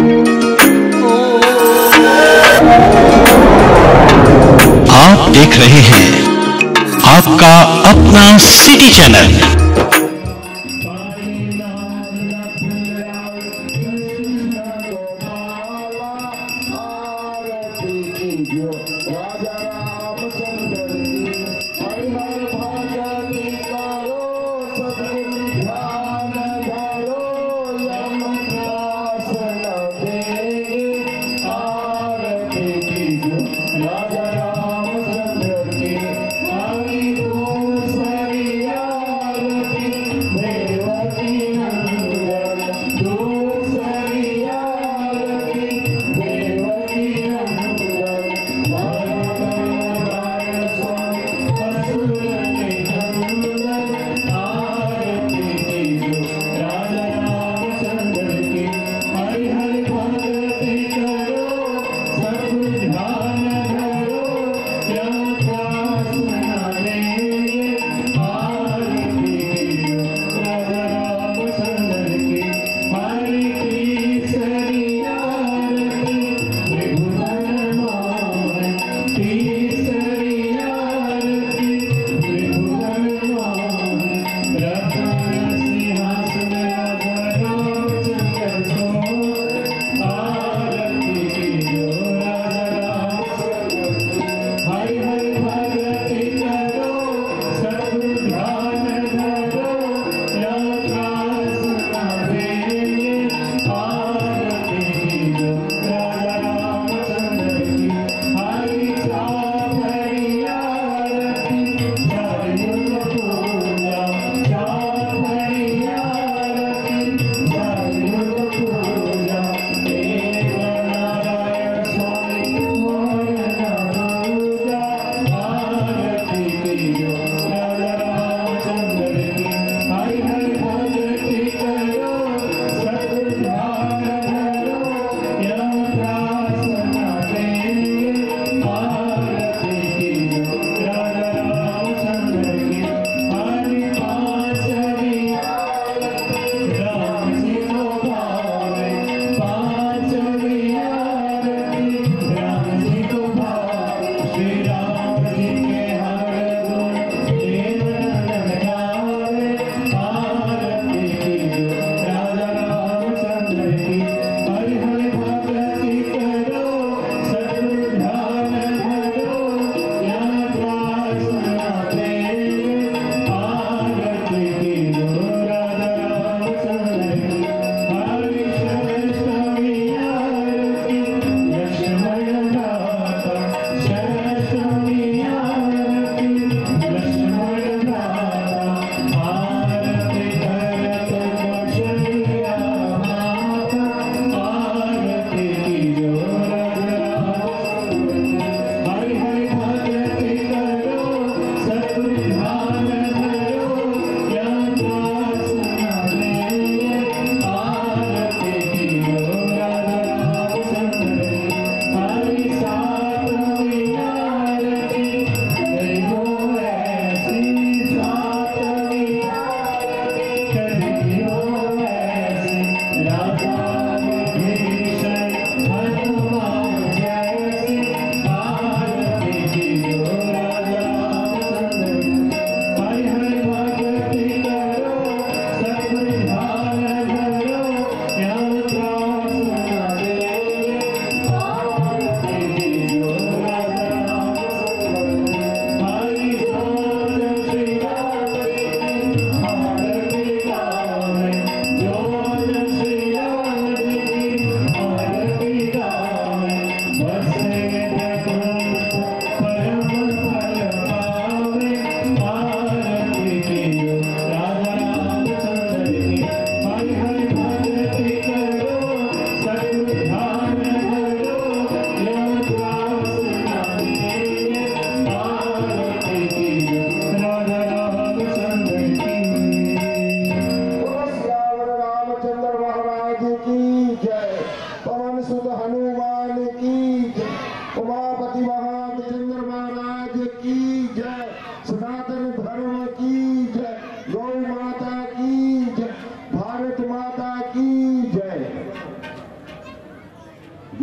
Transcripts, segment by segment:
आप देख रहे हैं आपका अपना सिटी चैनल।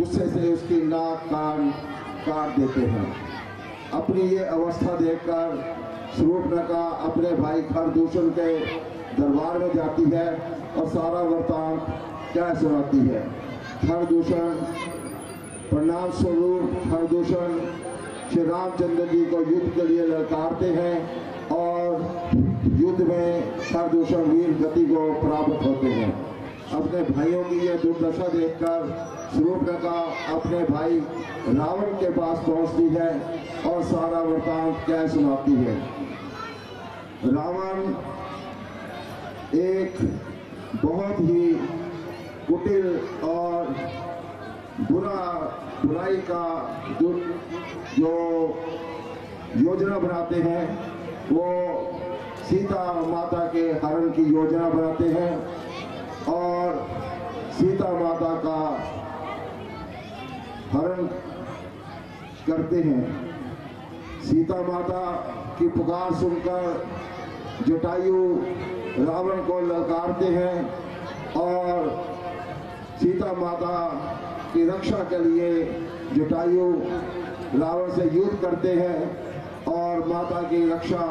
गुस्से से उसकी नाक कान काट देते हैं। अपनी ये अवस्था देखकर शूर्पणखा अपने भाई खरदूषण के दरबार में जाती है और सारा वृत्तांत क्या सुनाती है। खरदूषण प्रणाम स्वरूप खरदूषण श्री रामचंद्र जी को युद्ध के लिए ललकारते हैं और युद्ध में खरदूषण वीर गति को प्राप्त होते हैं। अपने भाइयों की यह दुर्दशा देखकर शूर्पणखा अपने भाई रावण के पास पहुंचती है और सारा वृत्तांत क्या सुनाती है। रावण एक बहुत ही कुटिल और बुराई का जो योजना बनाते हैं, वो सीता माता के हरण की योजना बनाते हैं और सीता माता का हरण करते हैं। सीता माता की पुकार सुनकर जटायु रावण को ललकारते हैं और सीता माता की रक्षा के लिए जटायु रावण से युद्ध करते हैं और माता की रक्षा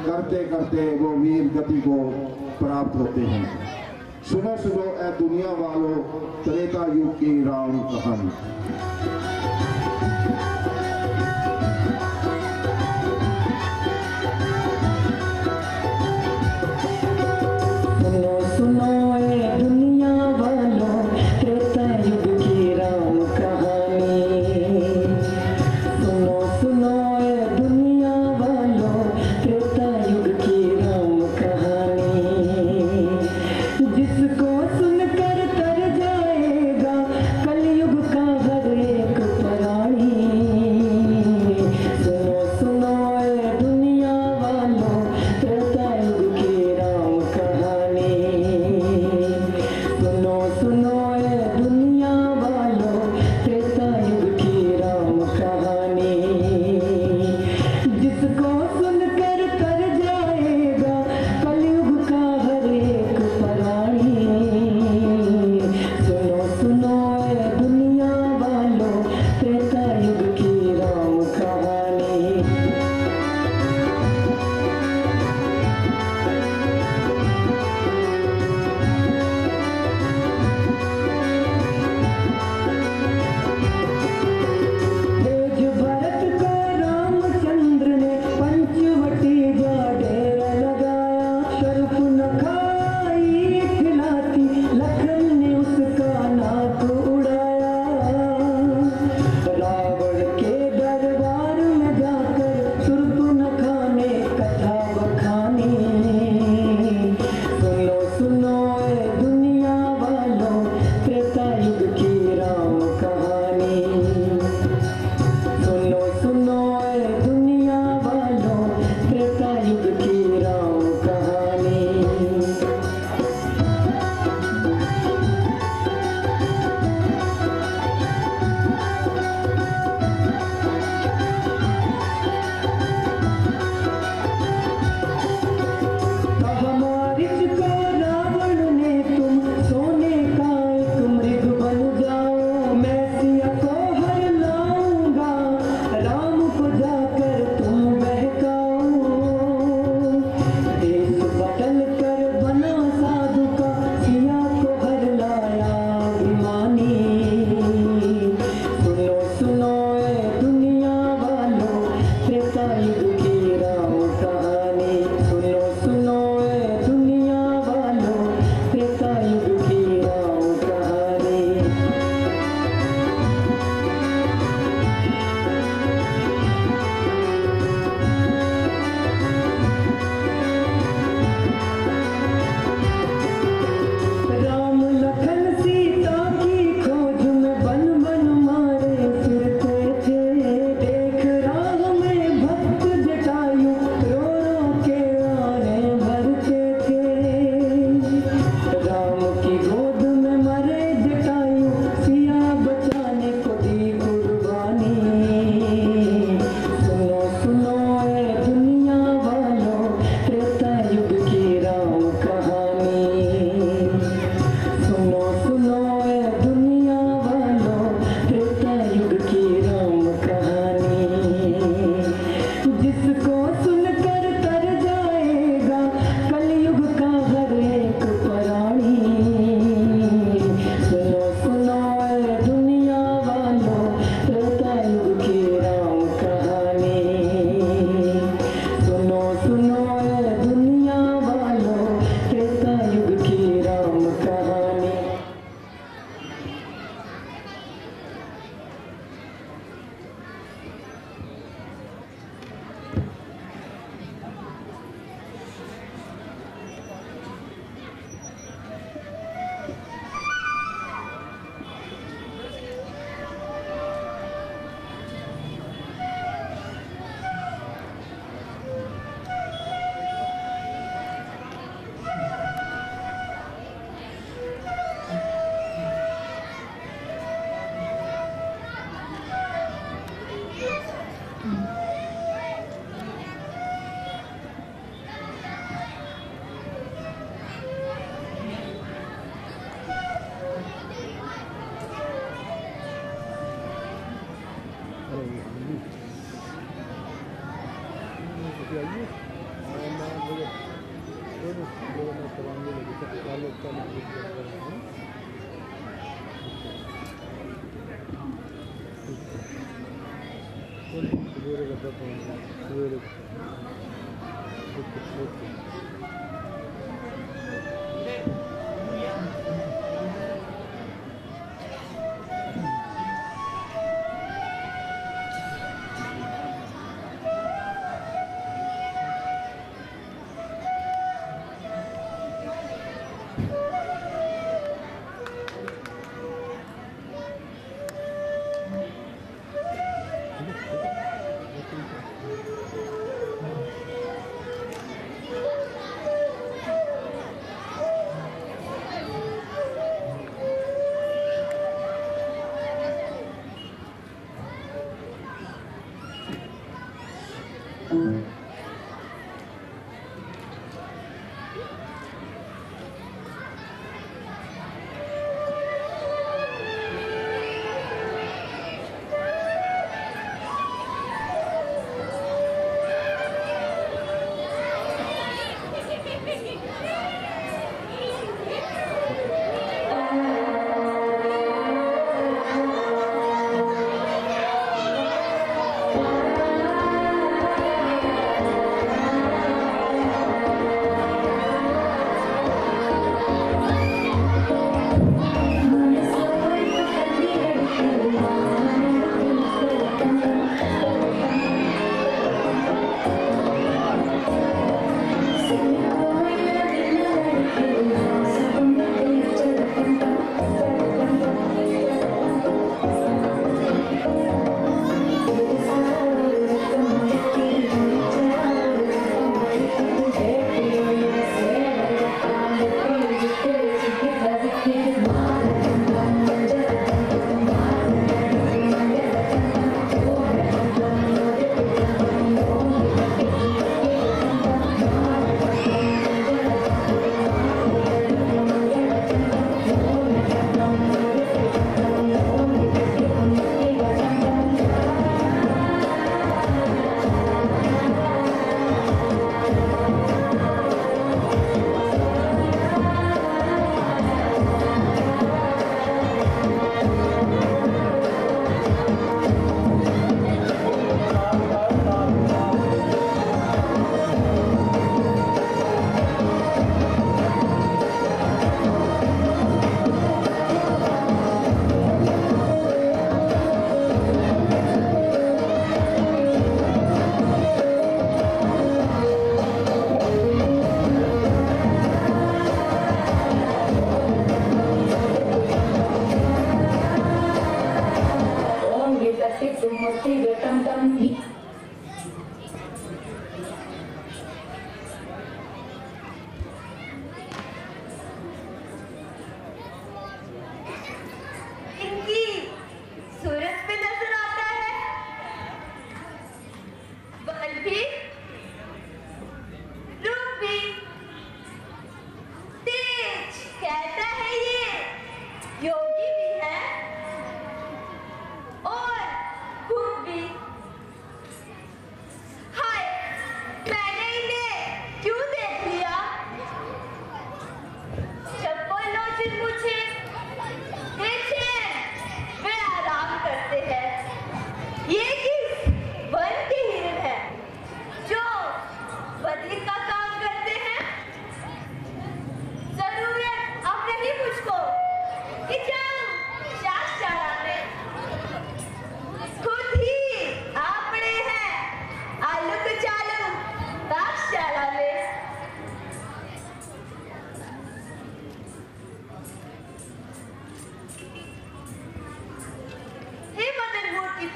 करते करते वो वीर गति को प्राप्त होते हैं। सुनो सुनो ए दुनिया वालों, त्रेता युग की राम कहानी। सुनो सुनो ए दुनिया वालों, त्रेता युग की राम कहानी। सुनो सुनो ए दुनिया वालों, त्रेता युग की राम कहानी। जिसको सुनकर तर जाएगा कलयुग का हर एक प्राणी।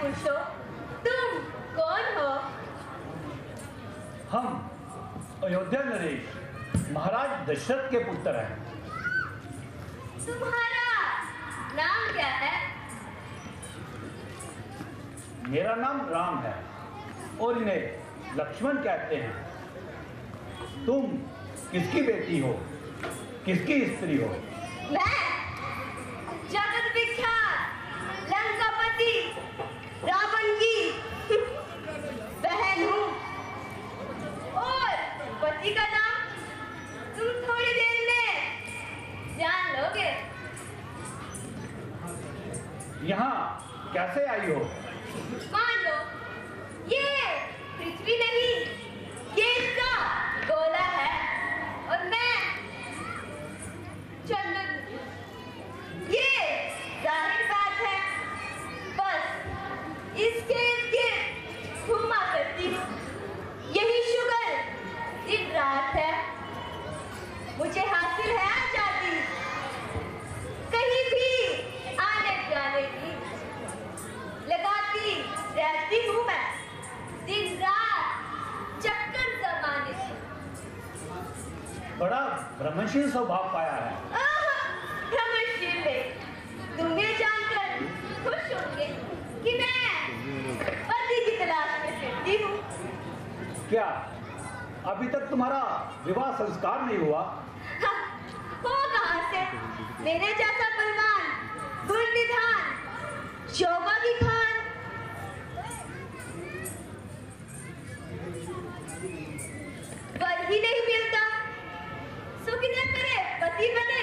पूछो, तुम कौन हो? हम अयोध्या नरेश महाराज दशरथ के पुत्र हैं। तुम्हारा नाम क्या है? मेरा नाम राम है और इन्हें लक्ष्मण कहते हैं। तुम किसकी बेटी हो, किसकी स्त्री हो? मैं जगत विख्यात लंकापति रावण की बहन हूँ और पति का नाम तुम थोड़ी देर में यहाँ कैसे आई हो? मान लो ये पृथ्वी नहीं, ये इसका गोला है और मैं चंद्र। ये जाहिर बात है, बस इसके इर्द-गिर्द घूमा करती हूँ। यही शुगर दिन रात है, मुझे हासिल है आजादी, कहीं भी आने जाने की। लगाती रहती हूँ मैं दिन रात चक्कर जमाने की। बड़ा भ्रमणशील स्वभाव पाया है। भ्रमणशील नहीं, तुम ये जानकर खुश होंगे कि मैं पति की तलाश में फिरती हूँ। क्या अभी तक तुम्हारा विवाह संस्कार नहीं हुआ? हाँ, हो कहाँ से? मेरे जैसा बलवान, गुणनिधान, शोभा की खान पर ही नहीं मिलता, सो किधर करे पति बने।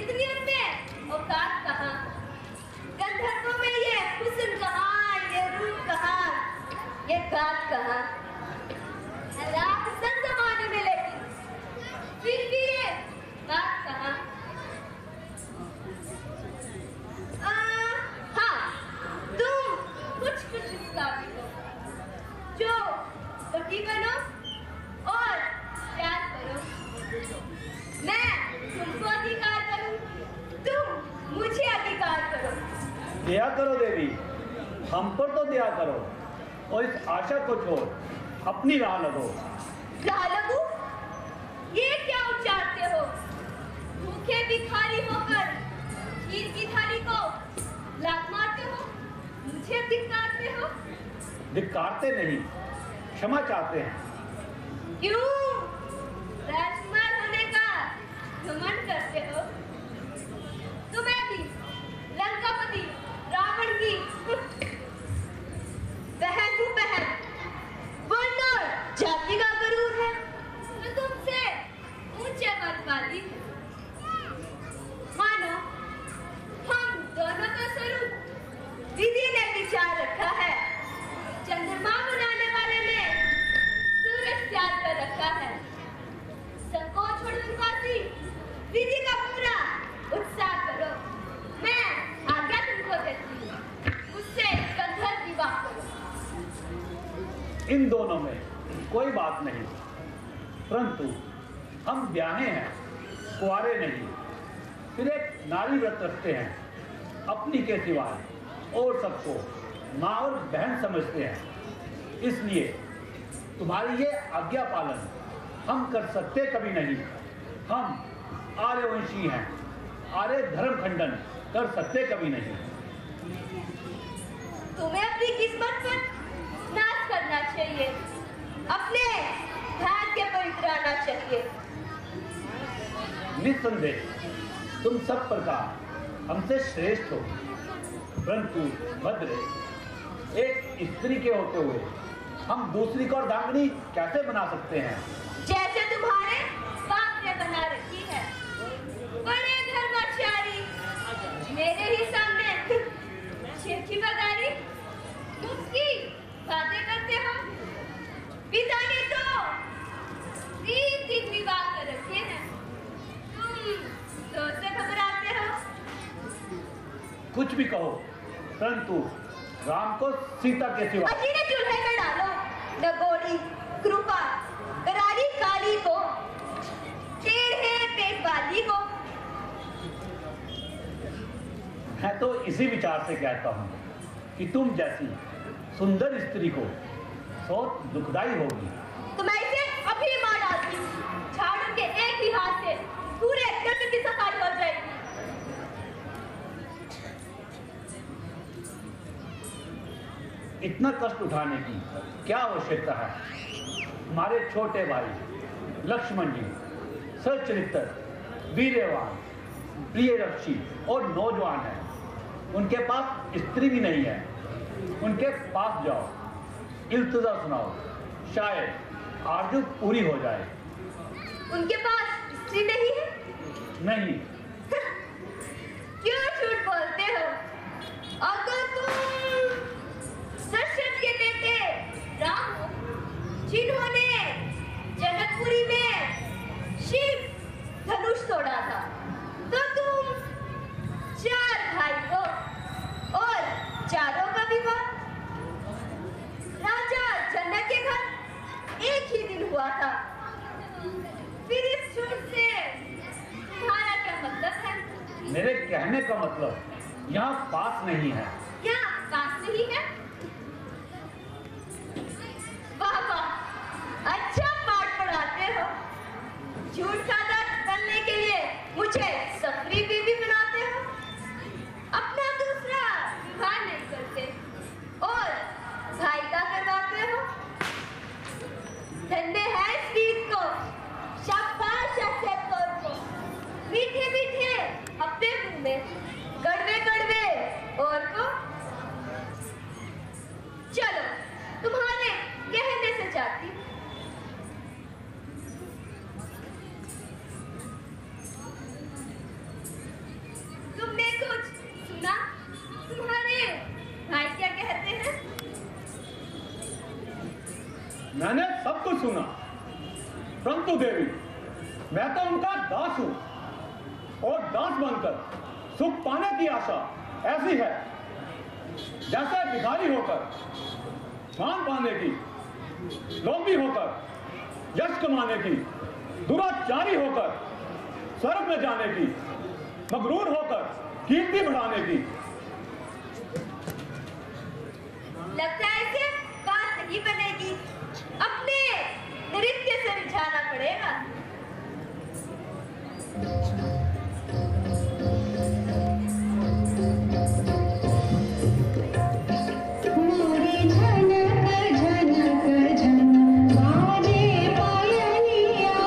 इतनी उनमें औकात कहाँ, गंधर्वों में ये हुस्न कहाँ, ये रूप कहाँ, ये गात कहाँ। लाख सन जमाने मिलेगी, फिर भी ये बात कहाँ। हाँ, तुम कुछ इस काबिल हो जो पति बनो और प्यार करो। मैं तुमको अधिकार करूं, तुम मुझे अधिकार करो। दया करो देवी, हम पर तो दया करो और इस आशा को छोड़ अपनी राह लगो। राह लगूं? ये क्या उच्चारते हो? भूखे भिखारी होकर खीर की थाली को लात मारते हो, मुझे धिक्कारते हो। धिक्कारते नहीं, क्षमा चाहते हैं। क्यों? राजकुमार होने का घमंड करते हो? तुम्हें भी लंकापति रावण की बहन हूँ, बहन। वर्ण और जाति का गरूर है, मैं तुमसे ऊंचे वर्ग वाली हूँ। मानो हम दोनों का स्वरूप विधि ने विचार रखा है, चंद्रमा बनाने वाले ने सूरज त्याग कर रखा है। संकोच और उदासी विधि का पूरा उत्साह करो। मैं आज्ञा तुमको देती हूँ, उससे गंधर्व विवाह करो। इन दोनों में कोई बात नहीं, परंतु हम ब्याहे हैं, कुंवारे नहीं। फिर एक नारी व्रत रखते हैं, अपनी के सिवाय और सबको माँ और बहन समझते हैं। इसलिए तुम्हारी ये आज्ञा पालन हम कर सकते कभी नहीं। हम आर्यवंशी हैं, आर्य धर्म खंडन कर सकते कभी नहीं। तुम्हें अपनी किस्मत पर नाश करना चाहिए, अपने भाग्य पर उतराना चाहिए। निस्संदेह तुम सब प्रकार हमसे श्रेष्ठ हो, परंतु भद्रे, एक स्त्री के होते हुए हम दूसरी को अर्धांगिनी कैसे बना सकते हैं? जैसे तुम्हारे बाप ने बना रखी है। बड़े धर्माचारी मेरे ही सामने छेठी बगारी मुफ्ती बातें करते हो। पिता ने तो 3 दिन विवाह कर रखे हैं, तुम तो से घबराते हो। कुछ भी कहो, परंतु राम को सीता के सिवा अजी ने चूल्हे में डालो, डगोरी, कृपा, करारी काली को, टेढ़े पेट वाली को। मैं तो इसी विचार से कहता हूँ कि तुम जैसी सुंदर स्त्री को बहुत दुखदाई होगी। तो मैं इसे अभी मार डालती हूँ, झाड़ू के एक ही हाथ से पूरे घर की सफाई हो जाएगी। इतना कष्ट उठाने की क्या आवश्यकता है? हमारे छोटे भाई लक्ष्मण जी सच्चरित्र, वीरवान, प्रियरक्षी और नौजवान हैं। उनके पास स्त्री भी नहीं है। उनके पास जाओ, इल्तिजा सुनाओ, शायद आरज़ू पूरी हो जाए। उनके पास स्त्री नहीं है? नहीं। क्यों झूठ बोलते हो? चारों का विवाह राजा जनक के घर एक ही दिन हुआ था। फिर इस झूठ से तुम्हारा क्या मतलब है? मेरे कहने का मतलब यहाँ पास नहीं है। क्या पास नहीं है? वाह वाह, अच्छा पाठ पढ़ाते हो। झूठ का दर्द बनने के लिए मुझे सफरी बीवी बनाते हो। अपना दूसरा विवाह नहीं करते और भाई का करवाते हो। धन्य है इस रीत को, शाबाश ऐसे तौर को। मीठे मीठे अपने मुंह में, कड़वे कड़वे और को। चलो तुम्हारे कहने से जाती हूँ। तुमने कुछ सुना? तुम्हारे भाई क्या कहते हैं? मैंने सब कुछ सुना, परंतु देवी मैं तो उनका दास हूं और दास बनकर सुख पाने की आशा ऐसी है जैसे भिखारी होकर मान पाने की, लोभी होकर यश कमाने की, दुराचारी होकर स्वर्ग में जाने की, मगरूर होकर कीर्ति बढ़ाने की। लगता है कि बात नहीं बनेगी, अपने नृत्य से रिझाना पड़ेगा। बाजे पायलिया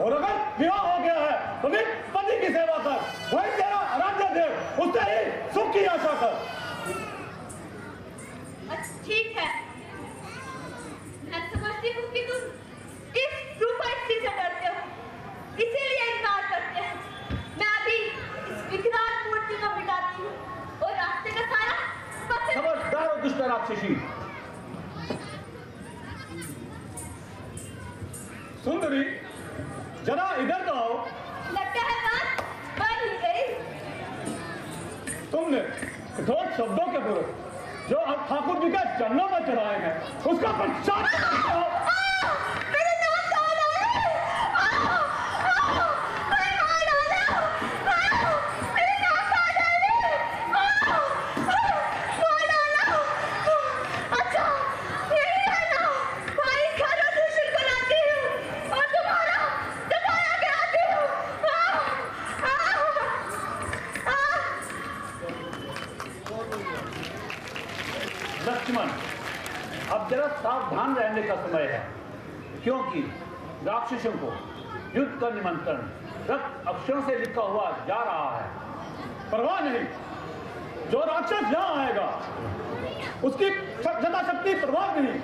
और अगर विवाह हो गया है तो फिर पति की सेवा कर, वही तेरा आराध्य देव, उससे ही सुख की आशा कर। ठीक है, मैं समझती हूँ कि तुम इस रूपाइसी से डरते हो, इसीलिए इनकार करते हो। मैं अभी इस विकराल मूर्ति को मिटाती हूँ और रास्ते का सारा समझदार हो दुष्ट राक्षसी। सुंदरी, जरा इधर तो आओ। लगता है बात बन ही गई। तुमने कठोर शब्दों के पूर्व जो अब ठाकुर जी के चरणों में चढ़ाए हैं उसका पश्चात करते हो। मेरे नाम कौन है? मेरे नाम कौन है? अच्छा, यही है ना, भाई खाना दूषण बनाती हूँ और तुम्हारा दबाया गिराती हूँ। लक्ष्मण, अब जरा सावधान रहने का समय है, क्योंकि राक्षसों को युद्ध का निमंत्रण रक्त अक्षरों से लिखा हुआ जा रहा है। परवाह नहीं, जो राक्षस यहाँ आएगा उसकी ज्यादा शक्ति परवाह नहीं,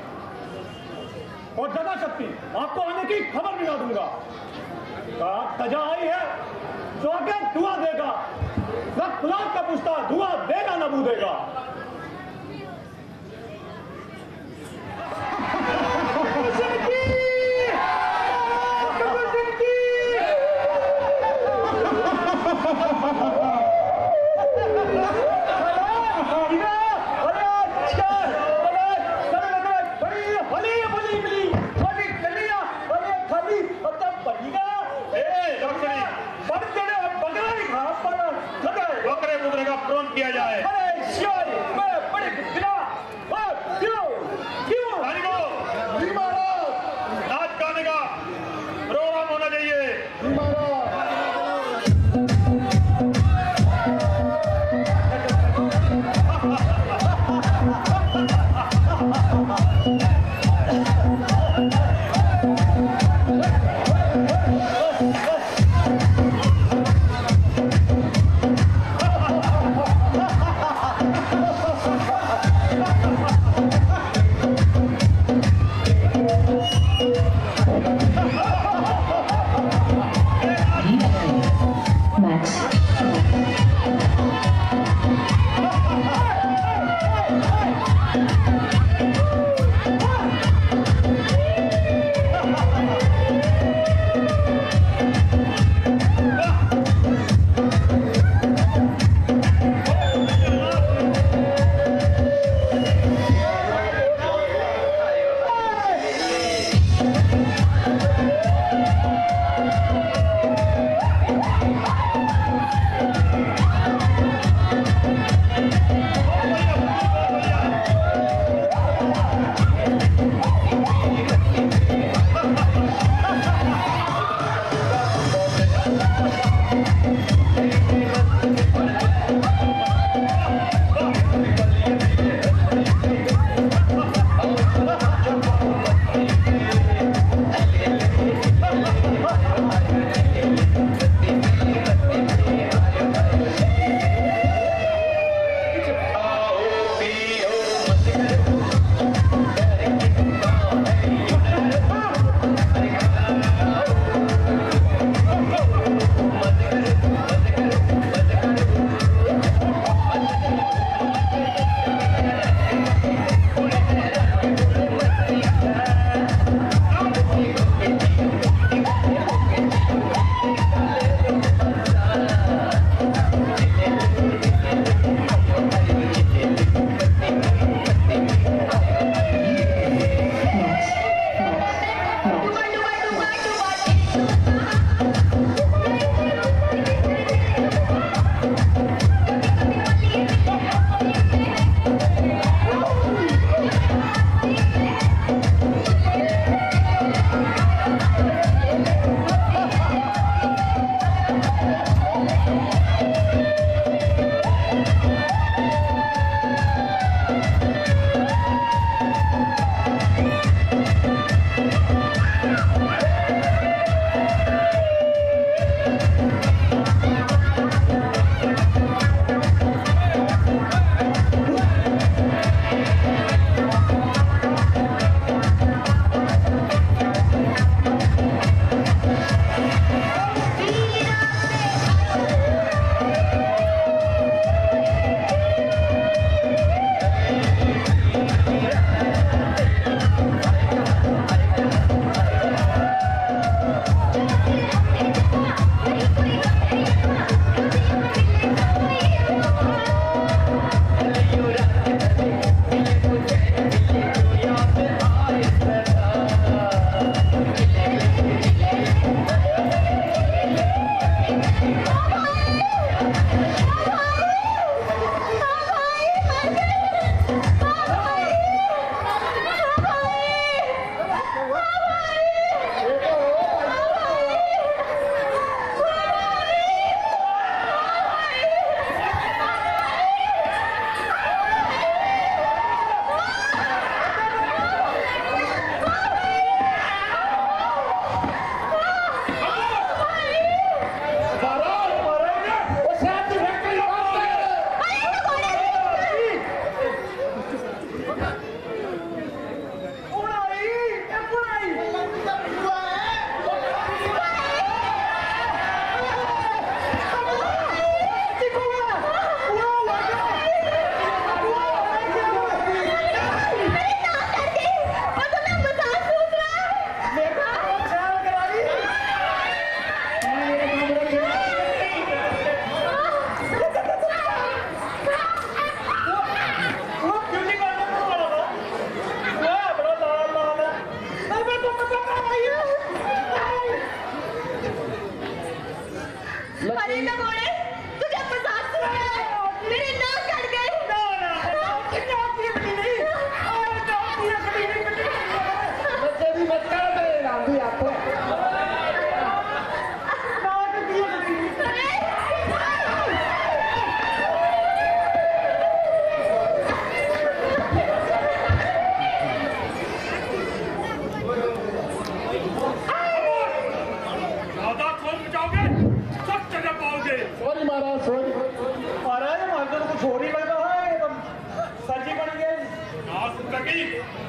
और ज्यादा शक्ति आपको आने की खबर मिला दूंगा। तजा आई है जो आगे धुआं देगा, रक्त गुलाब का पुष्टा धुआं देगा न बूदेगा। किया जाए। अरे श्योर, मैं बड़े बिना क्यों नाच गाने का प्रोग्राम होना चाहिए।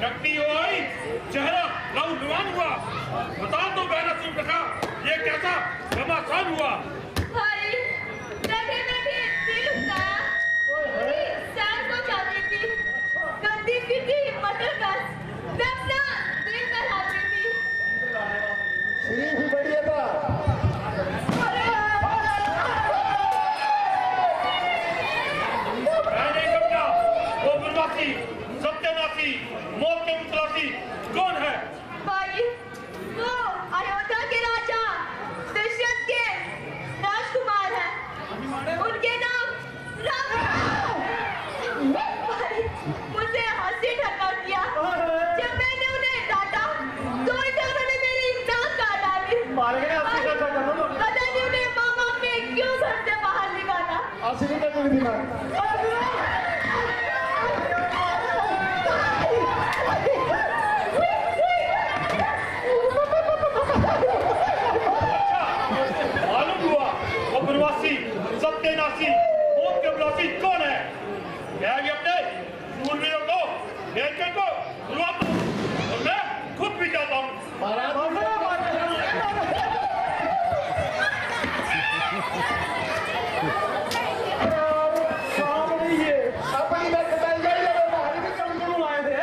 नकदी हो आई, चेहरा नौजवान हुआ। बता दो बहना सुनरखा, ये कैसा घमासान हुआ? भाई बैठे बैठे दिल उठा, सैर को जाती थी, गंदी पीती मटर कस, मैं अपना दिल बहलाती थी। श्री भी बढ़िया था। सत्यनाशी, मौत के मुतलाशी कौन है? भाई वो अयोध्या के राजा दशरथ के राजकुमार हैं। उनके नाम राम। भाई मुझे हंसी ठट्ठा किया। जब मैंने उन्हें डांटा तो उन्होंने मेरी नाक काट डाली। पता नहीं उन्हें माँ बाप ने क्यों घर से बाहर निकाला। असली का कोई दिमाग। सत्यनाशी, मौत के अभिलाषी कौन है? मैं भी अपने शूरवीरों को देखने को बुलवाता हूं और मैं खुद भी जाता हूं। अपनी बात बताई गई है, बाहर में चंगुल आए थे,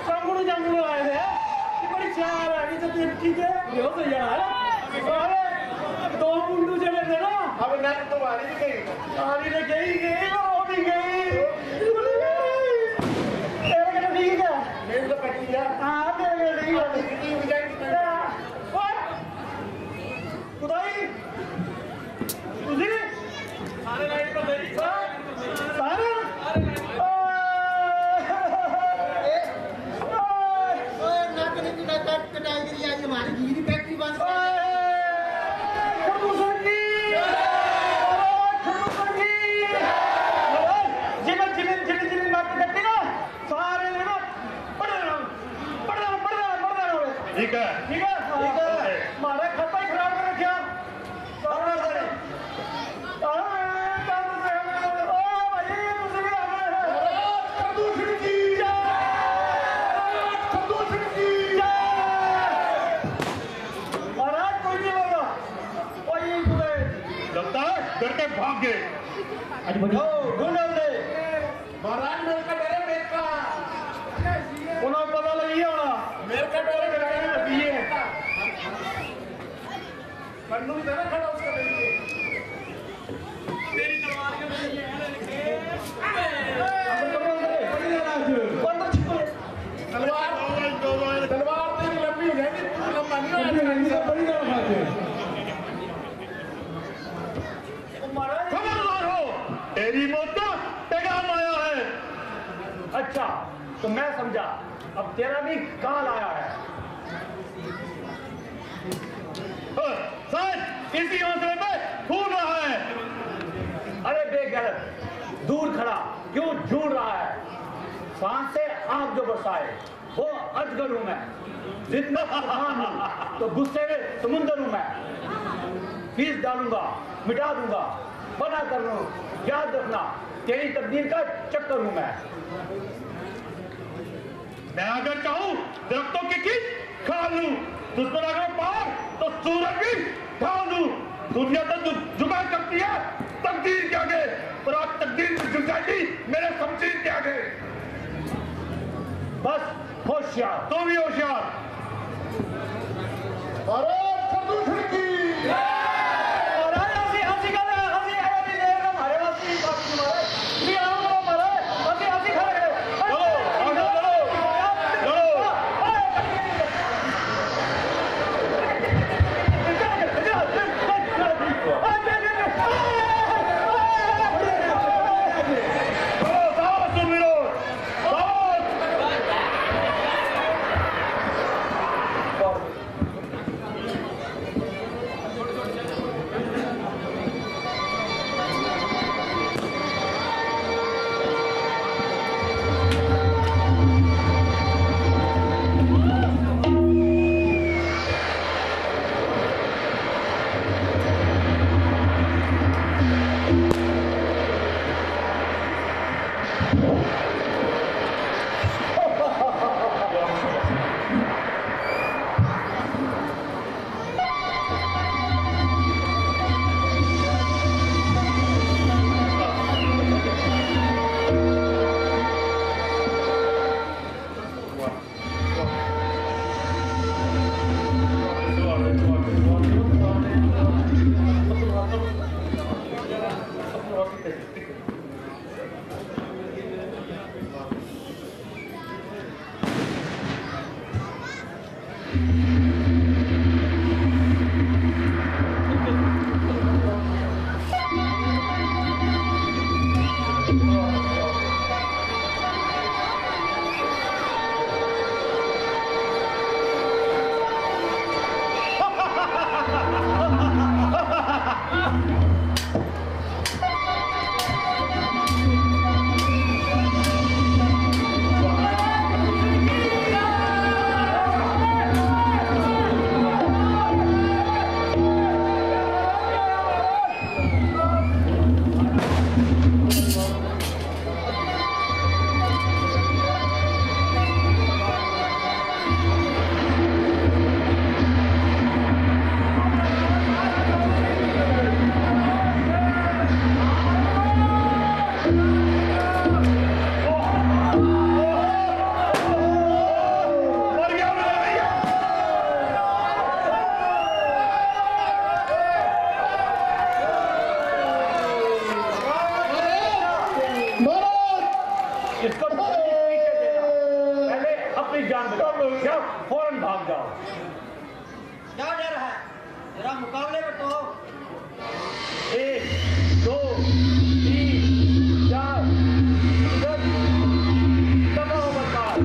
चंगुल आए थे। ये बड़ी चार है, ये तो ठीक है, ये तो यार। अरे दो मुंडू चले थे ना। अब ना तो वाली भी गई, आरी ने गई और वो भी गई। तेरे के ठीक है, मेरे तो कटी है। हाँ तेरे के ठीक है। कितनी हो जाएगी? खुदाई, तुझे सारे लाइट पर गई। सारे ना कने की कटाई करी आज हमारी घी की फैक्ट्री बंद कर ठीक है, ठीक है, हमारा खाता ही खराब कर रखा। महाराज कोई नहीं होगा, लगता है डर के भाग गए। महाराज मेरे का डरे मेरे का, उन्हें पता लगी होना मेरे का डरे पिए कन्नू भी था खड़ा उसका देखिए। तेरी तलवार के तलवार तेरी लंबी हो जाएगी, तू लंबा नहीं होगा। खबरदार हो, तेरी मौत का पैगाम आया है। अच्छा तो मैं समझा, अब तेरा भी काल आया है। शायद इसी हौसले पे फूल रहा है। अरे बेगैरत, दूर खड़ा क्यों झूल रहा है? सांस से आग जो बरसाए वो अजगर हूं मैं, जितना तूफान हूं तो गुस्से में समुंदर हूं मैं। फीस डालूंगा, मिटा दूंगा, बना कर लूं, याद रखना तेरी तकदीर का चक्कर हूं मैं। मैं अगर चाहूं दरख्तों की कीट खा लूं, दुश्मन अगर पार तो सूरज भी ढाल दूं। दुनिया तो जुगाड़ करती है तकदीर के आगे, पर आज तकदीर में झुक जाएगी मेरे शमशीर के आगे। बस होशियार, तो भी होशियार। अरे प्रदूषण की जरा मुकाबले बटो। 1 2 3 4 दबाओ बरकरार।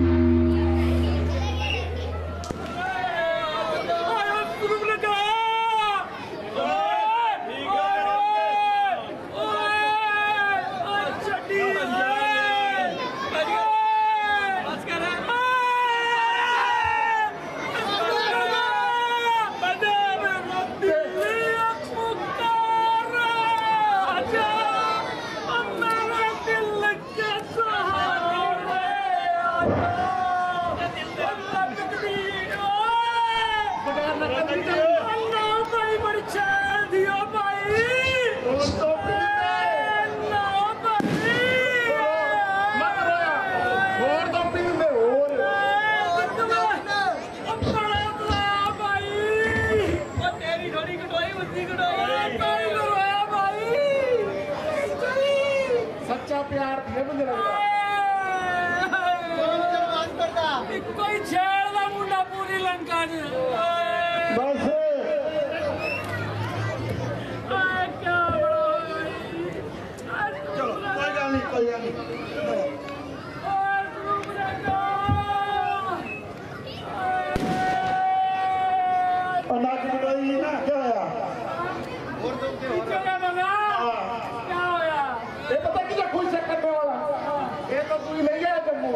सच्चा प्यार दिए मुझे लगता कोई छेड़दा मुंडा पूरी लंका च बस चलो कोई गल नहीं कोई गल नहीं। नाक बड़ाई ना क्या होया क्या होया ये पता कि खुश से करने वाला ये तो तू ले गया जम्मू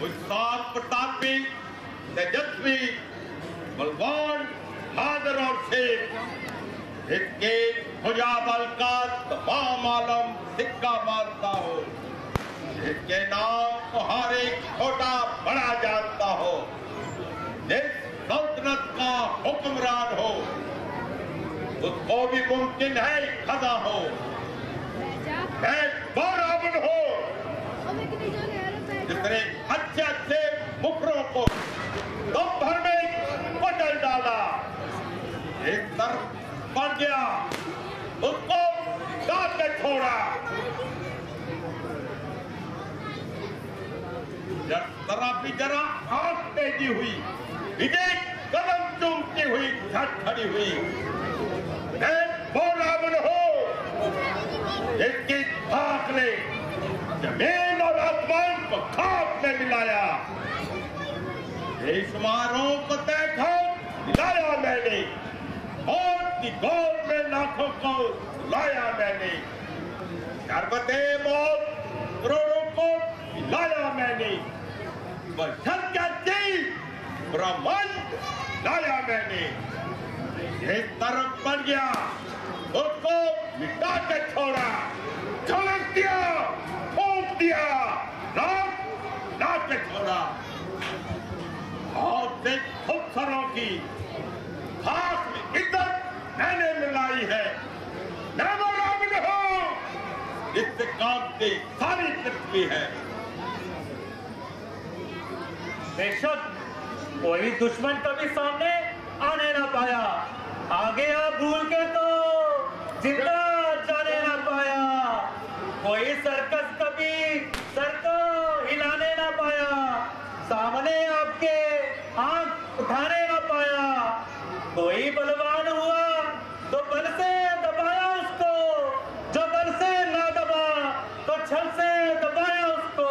उत्साह प्रतापी, तेजस्वी, बलवान, बहादुर और शेर इसके भुजाबल का तमाम आलम सिक्का मारता हो, इसके नाम को हर एक छोटा बड़ा जानता हो, जिस सल्तनत का हुक्मरान हो उसको भी मुमकिन है खजा हो, वो रावण हो जिसने अच्छे अच्छे मुखरों को दम भर में बदल डाला, एक तरफ पड़ गया उसको डाल के छोड़ा, जरा भी जरा आंख तेजी हुई, विजय कदम चूमती हुई झट खड़ी हुई, वो रावण हो जिसकी खाक ने जमीन और आसमान को खाक में मिलाया, बेशुमारों को देखो लाया मैंने, मौत की गोद में लाखों को लाया मैंने, शरबते मौत करोड़ों को लाया मैंने, ब्रह्मांड लाया मैंने, एक तरफ पड़ गया उसको मिटा के छोड़ा, झलक दिया, फूंक दिया, ला के छोड़ा, और से खुदसरों की खास इज्जत मैंने मिलाई है, मैं वो रावण हूं इससे काम की सारी पृथ्वी है। बेशक कोई दुश्मन कभी सामने आने ना पाया, आगे आप भूल के तो जिंदा जाने ना पाया, कोई सर्कस कभी सर को हिलाने ना पाया, सामने आपके आंख उठाने ना पाया, कोई बलवान हुआ तो बल से दबाया उसको, जो बल से ना दबा तो छल से दबाया उसको।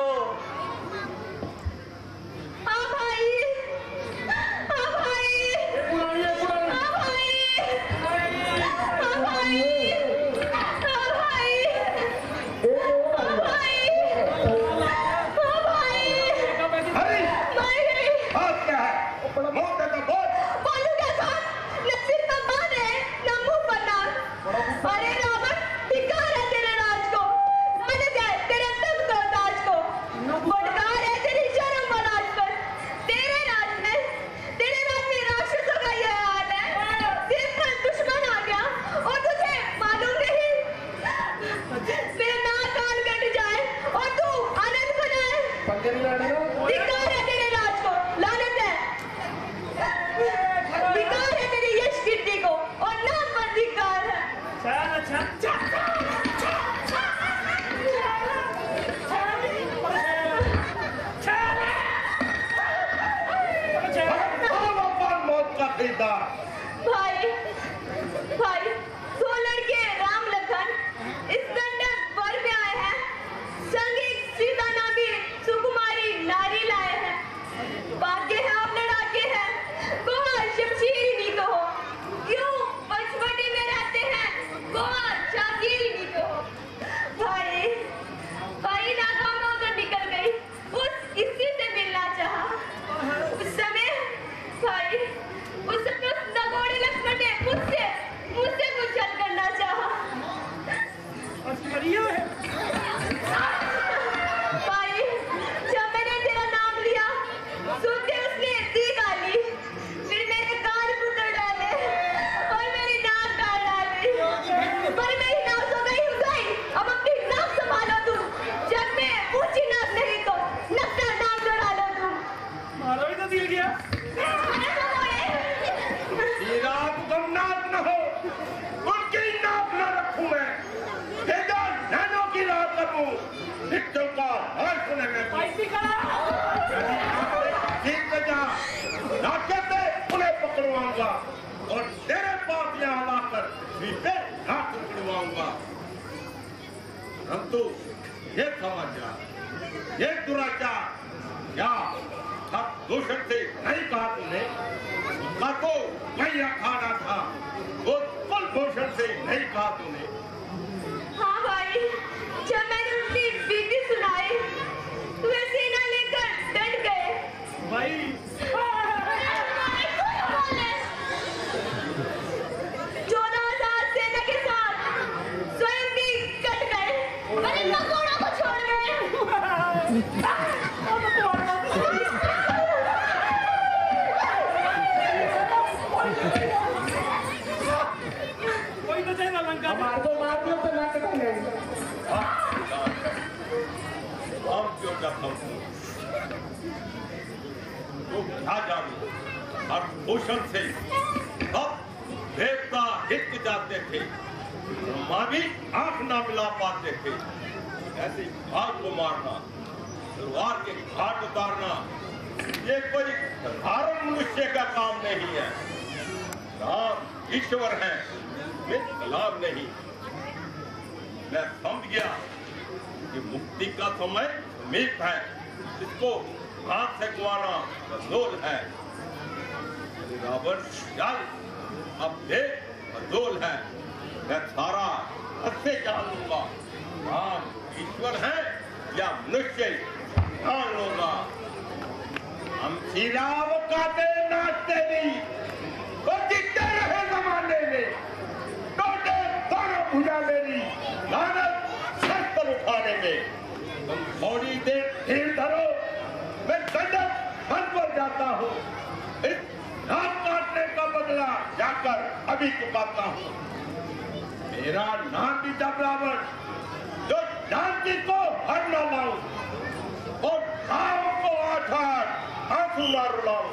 और तेरे पास यहाँ लाकर सीधे हाथ उड़वाऊंगा, परंतु ये समझ जा, ये दुराचार क्या दूषण से नहीं कहा तुमने, उसका तो वही अखाड़ा था, वो कुलभूषण से नहीं कहा तुमने। हाँ भाई, जब मैंने उसकी बीती सुनाई, तो वे सेना लेकर डट जाता हूँ तो क्या जानू, और भूषण से अब देवता हित जाते थे, ब्रह्मा भी आंख ना मिला पाते थे। ऐसे भाग को मारना, तलवार के घाट उतारना, ये कोई साधारण मनुष्य का काम नहीं है। राम ईश्वर है, मैं गुलाम नहीं। मैं समझ गया कि मुक्ति का समय समीप है, इसको हाथ से गुआना अजोल है। रावण चल, अब देख अजोल है, मैं सारा अच्छे जान लूंगा। राम ईश्वर है या मनुष्य जान लूंगा। हम श्रीराम गाते नाचते नहीं, वो जीते रहे जमाने में, टोटे दोनों भुजा मेरी लानत सर पर उठाने में। तुम थोड़ी देर ढील धरो, मैं दंडक मन पर जाता हूँ। इस नाक काटने का बदला जाकर अभी चुकाता हूँ। मेरा नाम भी जब रावण, जो जानकी को हर न लाऊं और गांव को आठ आंसू न रुलाऊं।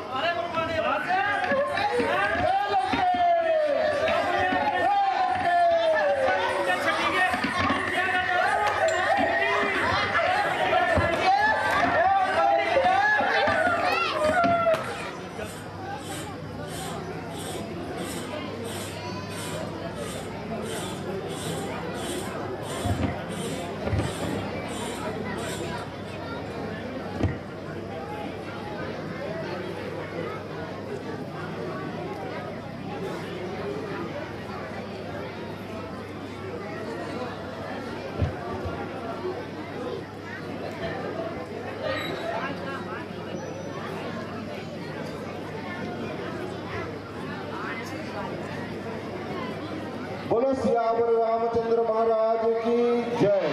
बोलो सियावर रामचंद्र महाराज की जय,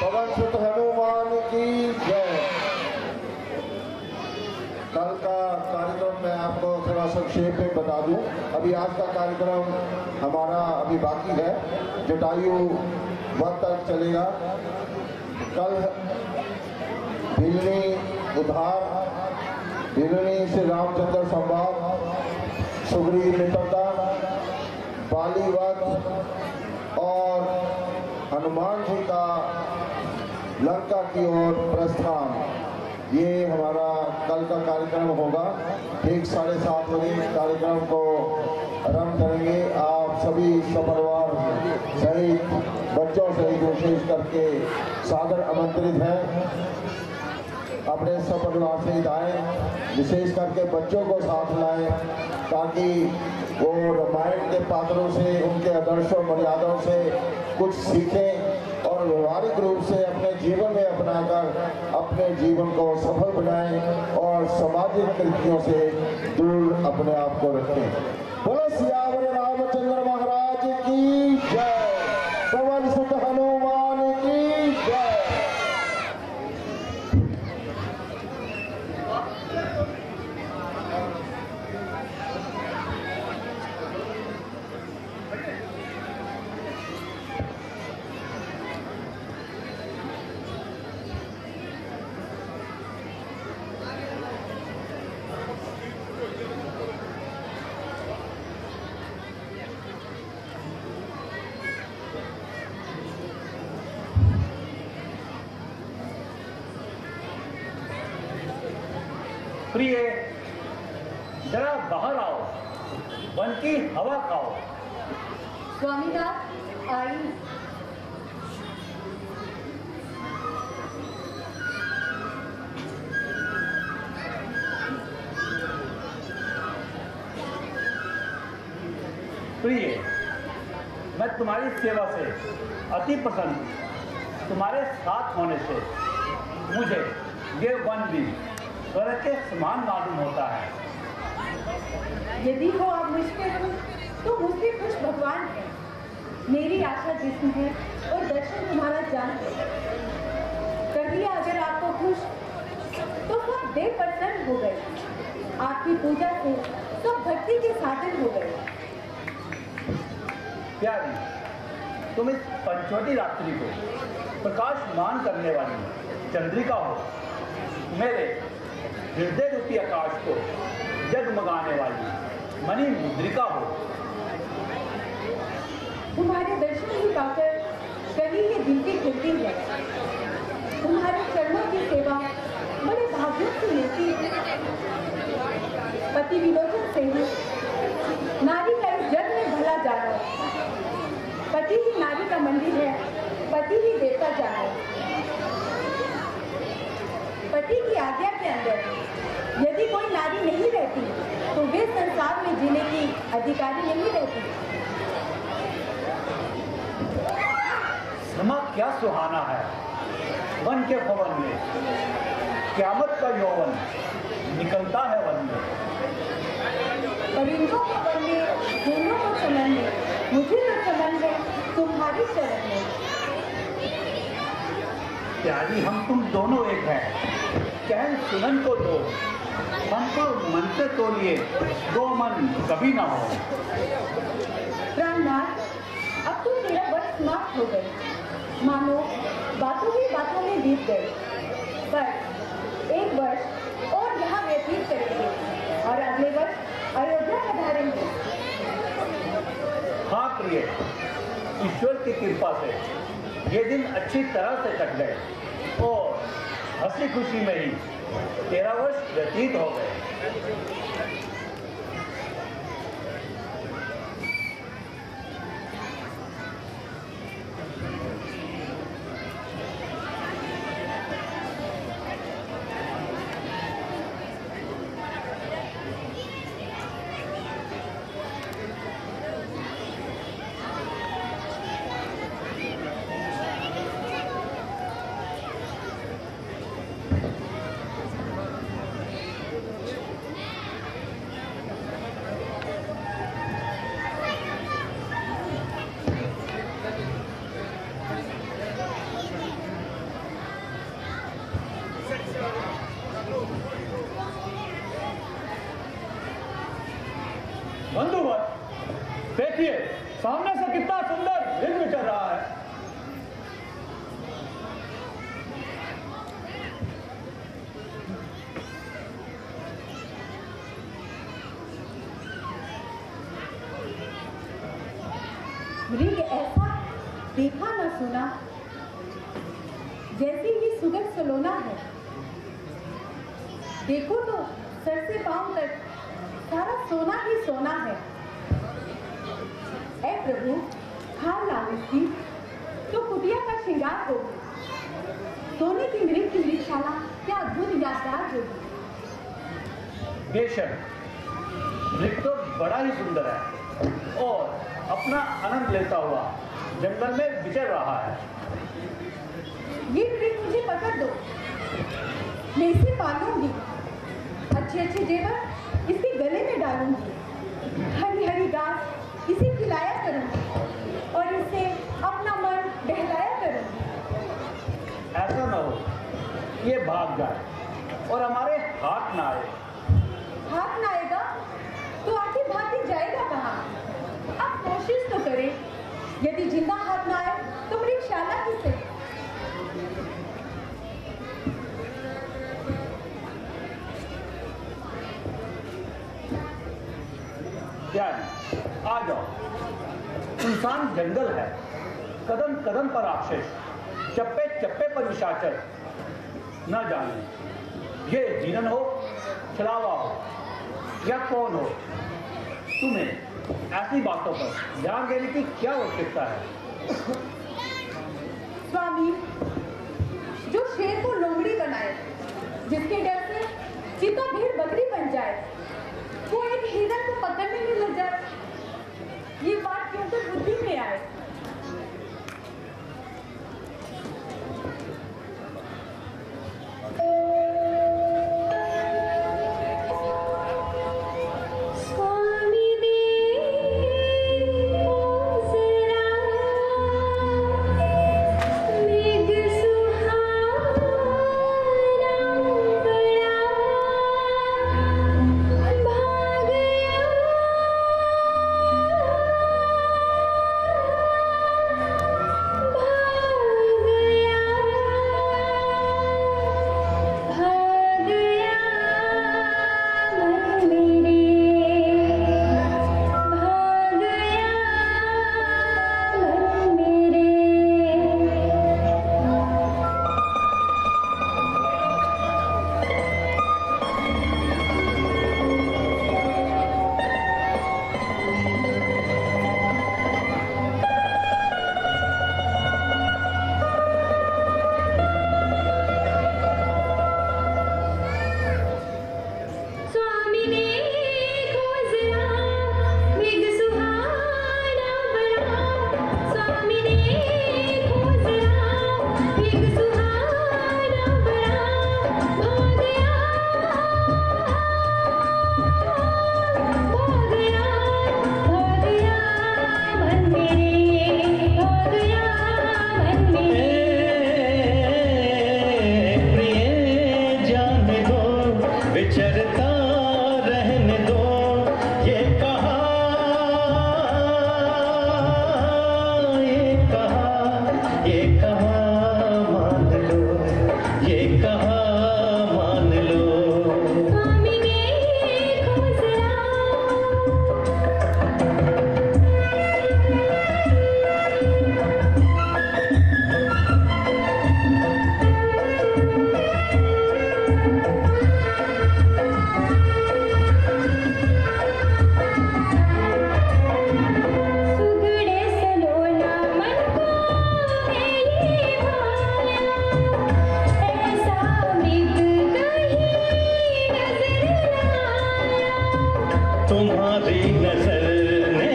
पवन सुत हनुमान की जय। कल का कार्यक्रम मैं आपको थोड़ा संक्षेप में बता दूं। अभी आज का कार्यक्रम हमारा अभी बाकी है, जटायु वध तक चलेगा। कल भिलनी उद्धार, भिलनी से रामचंद्र संवाद, सुग्रीव निपटा, बाली वध और हनुमान जी का लंका की ओर प्रस्थान, ये हमारा कल का कार्यक्रम होगा। ठीक 7:30 बजे कार्यक्रम को आरंभ करेंगे। आप सभी सपरिवार सहित, बच्चों सहित विशेष करके सादर आमंत्रित हैं। अपने सपरिवार सहित आए, विशेष करके बच्चों को साथ लाएं, ताकि वो रामायण के पात्रों से, उनके आदर्शों मर्यादाओं से कुछ सीखें और व्यवहारिक रूप से अपने जीवन में अपनाकर अपने जीवन को सफल बनाएं और सामाजिक कृतियों से दूर अपने आप को रखें। बोलो सियावर रामचंद्र महाराज की जय, पवन सुत हनुमान की जय। प्रिय, जरा बाहर आओ, वन की हवा खाओ। स्वामीनाथ आई। प्रिय, मैं तुम्हारी सेवा से अति प्रसन्न हूँ। तुम्हारे साथ होने से मुझे ये वन भी स्वर्ग के समान मालूम होता है। यदि हो आप मुझ पे हो तो मुझसे खुश भगवान है। मेरी आशा जिसमें है और दर्शन तुम्हारा जान है। कर दिया अगर आपको खुश तो सब देव प्रसन्न हो गए। आपकी पूजा से सब भक्ति के साधन हो गए। प्यारी, तुम इस पंचवटी रात्रि को प्रकाशमान करने वाली चंद्रिका हो। मेरे हृदय रूपी आकाश को जगमगाने वाली मणि मुद्रिका हो। तुम्हारे दर्शन ही पाकर कभी ये दिलती खिलती है। तुम्हारे चरणों की सेवा बड़े भाग्यों से मिलती है। पति विलोचन से ही नारी का इस जग में भला जाना। पति ही नारी का मंदिर है, पति ही देवता जाना। पति की आज्ञा के अंदर यदि कोई नारी नहीं रहती तो वे संसार में जीने की अधिकारी नहीं रहती। समा क्या सुहाना है वन के पवन में, क्यामत का यौवन निकलता है वन में। परिंदों को वन में, फूलों को चमन में, मुझे तो चमन है तुम्हारी शरण में। प्यारी हम तुम दोनों एक हैं, कहन सुनन को दो, मन को मन से तोलिए, दो मन कभी ना हो। प्राणनाथ, अब तो तेरा वर्ष समाप्त हो गए, मानो बातों ही बातों में बीत गए। पर एक वर्ष और यहाँ व्यतीत करेंगे और अगले वर्ष अयोध्या पधारेंगे। हाँ प्रिय, ईश्वर की कृपा से ये दिन अच्छी तरह से कट गए और हंसी खुशी में ही 13 वर्ष व्यतीत हो गए। बंधुवर, देखिए सामने से कितना सुंदर दिन चल रहा है। मृग ऐसा देखा न सुना, जैसे ये सुगंध सलोना है। देखो तो सर से पांव तक सारा सोना ही सोना है। ऐ प्रभु, खाल लाओ इसकी तो कुटिया का श्रृंगार होगी। सोने की मृग की मृगशाला क्या अद्भुत यादगार होगी। बेशक मृग तो बड़ा ही सुंदर है और अपना आनंद लेता हुआ जंगल में विचर रहा है। ये मृग मुझे पकड़ दो, मैं इसे पालूंगी। अच्छे अच्छे जेवर इसके गले में डालूंगी, हरी हरी घास इसे खिलाया करूंगी और इसे अपना मन बहलाया करूंगी। ऐसा न हो ये भाग जाए और हमारे हाथ ना आए। हाथ ना आएगा तो आखिर भाग जाएगा कहाँ? अब कोशिश तो करें, यदि जिंदा हाथ ना आए तो मृगशाला ही से। प्यारी आ जाओ, सुनसान जंगल है, कदम कदम पर राक्षस, चप्पे चप्पे पर निशाचर। न जाने ये जीनन हो, छलावा हो या कौन हो, तुम्हें ऐसी बातों पर ध्यान देने की क्या आवश्यकता है? स्वामी, जो शेर को लोमड़ी बनाए, जिसके डर से चीता भेड़ बकरी बन जाए, वो एक हिरन को पकड़ने में लग जाए, ये बात क्यों तो बुद्धि में आए। भाग तुम्हारी नजर ने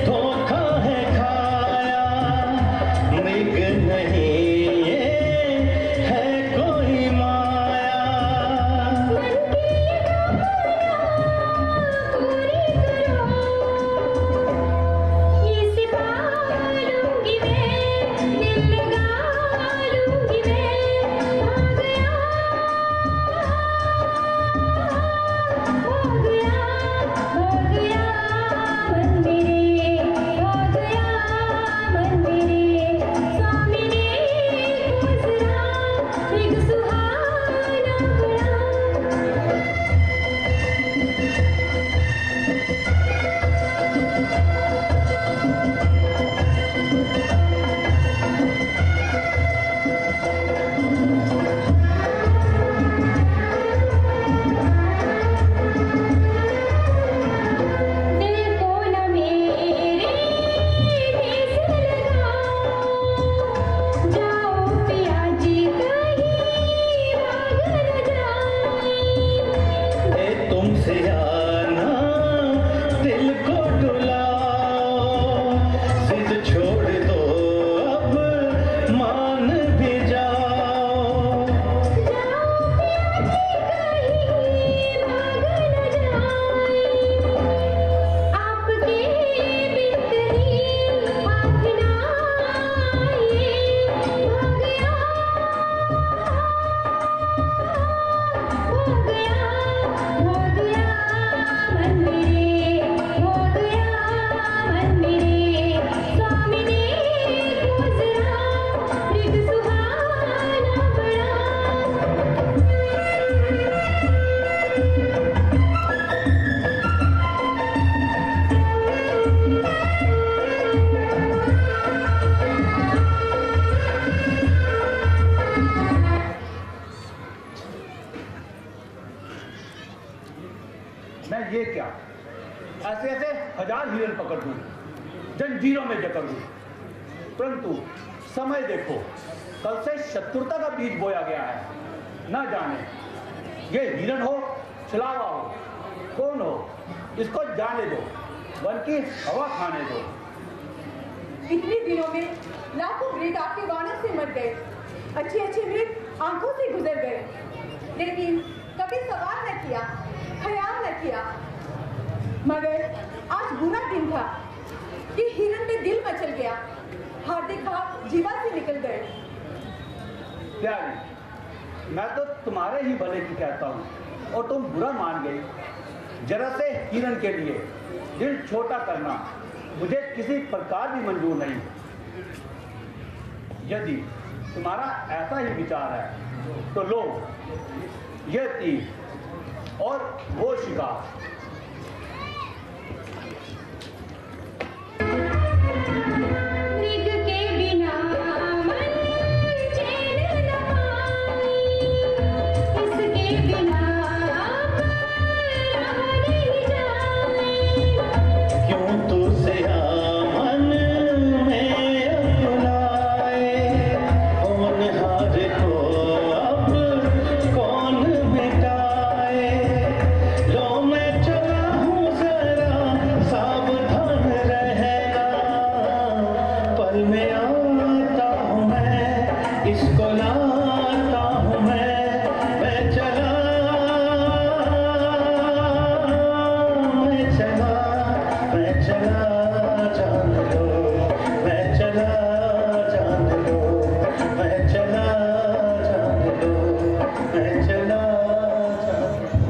धोखा है खाया, मृग नहीं ये है कोई माया। ये क्या, ऐसे ऐसे हजार हिरण पकड़ दूं, जंजीरों में जकड़ दूं, परंतु समय देखो, कल से शत्रुता का बीज बोया गया है। ना जाने ये हिरण हो, छलावा हो, कौन हो, इसको जाने दो, वन की हवा खाने दो। इतने दिनों में लाखों मृग आपके वानर से मर गए, अच्छे अच्छे मृग आंखों से गुजर गए, लेकिन कभी सवाल न किया, ख्याल न किया। मगर आज बुरा दिन था कि हिरण पे दिल मचल गया, हार्दिक भाव जीवा से निकल गए। प्यारी, मैं तो तुम्हारे ही भले की कहता हूँ और तुम बुरा मान गई। जरा से हिरण के लिए दिल छोटा करना मुझे किसी प्रकार भी मंजूर नहीं। यदि तुम्हारा ऐसा ही विचार है तो लो ये तीर और वो शिकार। मृग के बिना मन चैन न पाई, इसके बिना रहा नहीं जाए। क्यों तुझसे मन में अपनाए, कौन हार को अब कौन मिटाए। लो मैं चला हूँ जरा सावधान रहना, पल में आता हूँ मैं, इसको लाता हूँ मैं चला, मैं चला जान लो, मैं चला जान लो, मैं चला जान लो, मैं चला जान लो।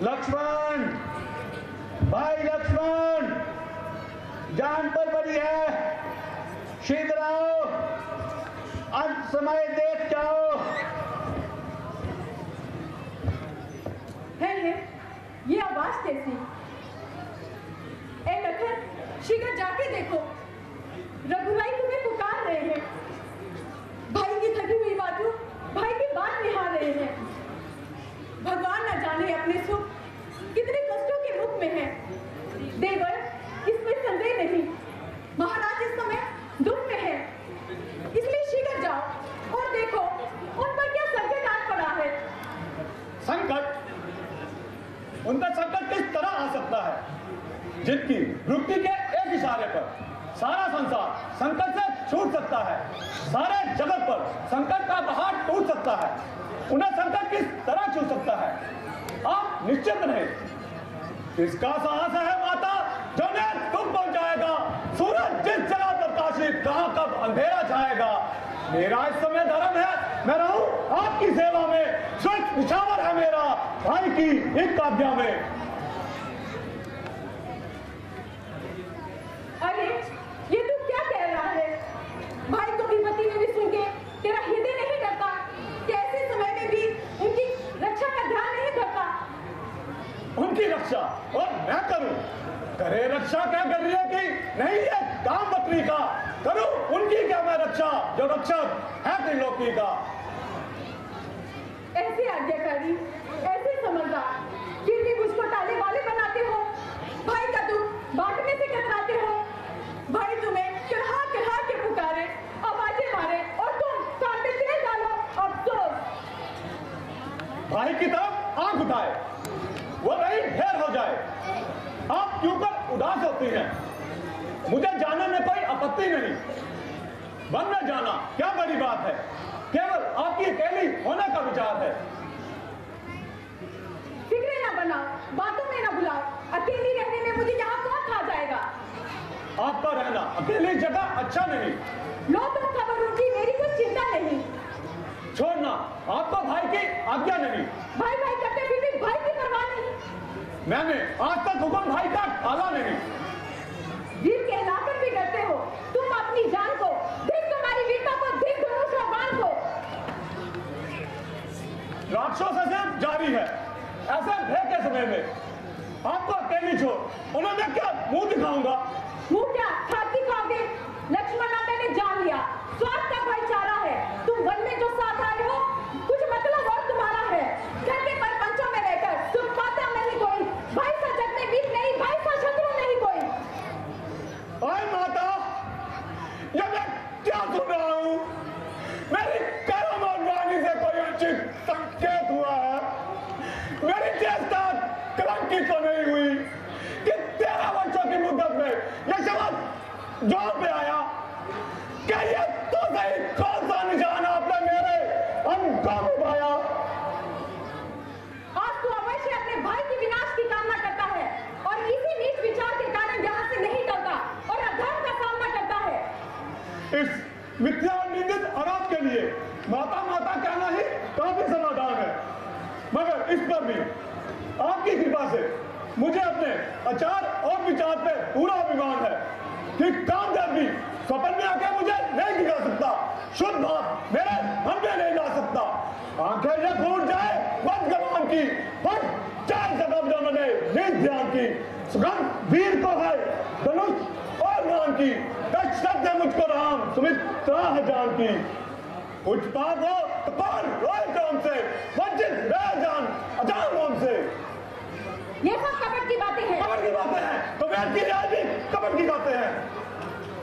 लक्ष्मण, भाई लक्ष्मण, जान पर पड़ी है, शीघ्र आओ, अंत समय देख जाओ। उन पर संकट किस तरह आ सकता है, जिनकी वृत्ति के एक इशारे पर सारा संसार संकट से छूट सकता है, सारे जगत पर संकट का पहाड़ टूट सकता है, उन्हें संकट किस तरह छू सकता है? आप निश्चित रहे, इसका साहस है माता जो ने तुम पहुंचाएगा। सूरज जिस जगह प्रकाशित, कहां कब अंधेरा छाएगा। मेरा इस समय धर्म है, मैं रहूं आपकी सेवा में, स्वच्छ निछावर है मेरा भाई की एक आज्ञा में। अरे ये तू क्या कह रहा है? भाई को विपत्ति में भी सुन के तेरा हृदय नहीं डरता? कैसे समय में भी उनकी रक्षा का ध्यान नहीं करता? उनकी रक्षा और मैं करूं? करे रक्षा क्या कर रही है कि नहीं है काम बकरी का, करूं उनकी क्या मैं रक्षा जो रक्षक है त्रिलोकी का। ऐसे आज्ञाकारी, ऐसे समझदार, फिर भी मुझको टाले वाले बनाते हो। भाई का दुख बांटने से कतराते हो। भाई तुम्हें किरहा किरहा के पुकारे, आवाजें मारे और तुम कान पे तेल डालो। अफसोस। भाई की तरफ आंख उठाए, वो नहीं ढेर हो जाए। आप क्यों कर उदास होती हैं? मुझे जाने में कोई आपत्ति नहीं, वन में जाना क्या बड़ी बात है, केवल आपकी अकेली होने का विचार है। फिक्रे ना बनाओ, बातों में ना बुलाओ। अकेली रहने में मुझे यहाँ कौन खा जाएगा? आपका रहना अकेली जगह अच्छा नहीं। लो तुम खबर उनकी, मेरी कुछ चिंता नहीं। छोड़ना, आपको भाई की आज्ञा नहीं। भाई भाई करते फिर भी भाई की परवाह नहीं। मैंने आज तक हुक्म भाई का टाला नहीं। वीर कहलाकर भी डरते हो तुम अपनी जान को। देख तुम्हारी वीरता को, देख धनुष और बाण को। राक्षसों से सिर्फ जारी है, ऐसे भय के समय में आपको अकेली छोड़ उन्हें मैं क्या मुंह दिखाऊंगा? मुंह क्या छाती खाओगे? लक्ष्मण मैंने जान लिया, स्वार्थ का भाईचारा है। तुम वन में जो साथ आए हो, कुछ मतलब और तुम्हारा है। घर के परपंचों में रहकर तुम पाता नहीं कोई, भाई सा जग में मीत नहीं, भाई सा शत्रु नहीं कोई। ओए माता, ये मैं क्या सुन रहा हूँ? मेरी कर्म और वाणी से कोई उचित संकेत हुआ है? मेरी चेष्टा कलंकित तो नहीं हुई कि 13 वर्षों की मुद्दत में यह शब्द जोर पे आया? क्या ये तो सही कौन सा निशान आपने मेरे अंकों में पाया? आज तू अवश्य अपने भाई के विनाश की कामना करता है और इसी नीच विचार के कारण यहाँ से नहीं टलता और अधर्म का सामना करता है। इस मिथ्या और निंदित आरोप के लिए माता माता कहना ही काफी समाधान है, मगर इस पर भी आपकी कृपा से मुझे अपने आचार और विचार पे पूरा अभिमान है कि कामदेव भी स्वप्न में आके मुझे नहीं दिखा सकता, शुद्ध भाव मेरे मन में नहीं ला सकता। आंखें ये फूट जाए बद गमान की, बद चार जगह जो मैंने नींद ध्यान की, सुगंध वीर को है धनुष और मान की, दस शब्द है मुझको राम सुमित्रा है जान की। कुछ पाप हो तो पार रोए काम से, वंचित रह जान अजान होम से। ये सब कपट की बातें हैं। कपट की बातें हैं तो वेद की न्याय भी कपट की बातें हैं।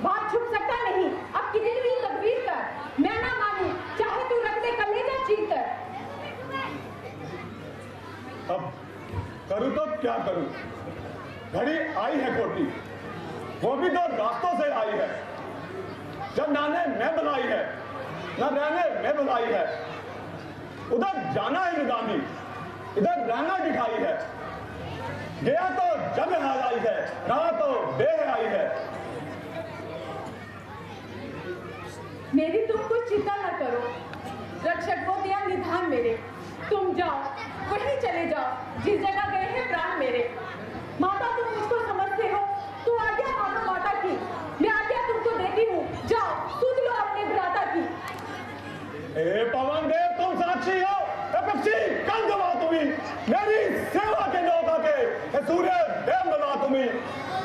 बात छुप सकता नहीं, अब कितनी भी तदबीर कर, मैं ना मानूं, चाहे तू रख दे कलेजा चीर कर। अब करूं तो क्या करूं? घड़ी आई है कोटी, वो भी दो रास्तों से आई है। जब नाने मैं बनाई है, न रहने मैं बनाई है। उधर जाना है निदानी, इधर रहना दिखाई है। गया तो जग हाल आई है, रहा तो देह आई है। मेरी तुम कुछ चिंता न करो, रक्षक को दिया निधान मेरे। तुम जाओ, वहीं चले जाओ जिस जगह गए हैं प्राण मेरे। माता तुम मुझको समझते हो, तू आज्ञा मानो माता की, मैं आज्ञा तुमको देती हूँ। जाओ सुध लो अपने भ्राता की। ए पवन देव तुम साक्षी हो, पक्षी कल दबा तुम्ही, मेरी सेवा के नौका के सूर्य देव दबा तुम्ही।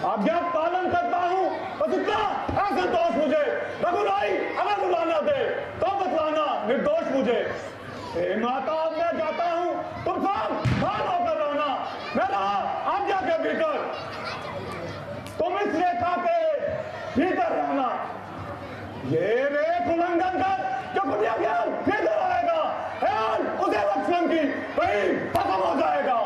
आज्ञा पालन करता हूँ, बस इतना असंतोष मुझे। रघुराई अगर बुलाना दे तो बतलाना निर्दोष मुझे। ए माता अब मैं जाता हूँ, तुम सब मान होकर रहना, मैं रहा आज्ञा के भीतर, तुम इस रेखा के भीतर रहना। ये रेख उल्लंघन कर जो दुनिया ज्ञान भीतर आएगा, उसे लक्ष्मण की वही खत्म हो जाएगा।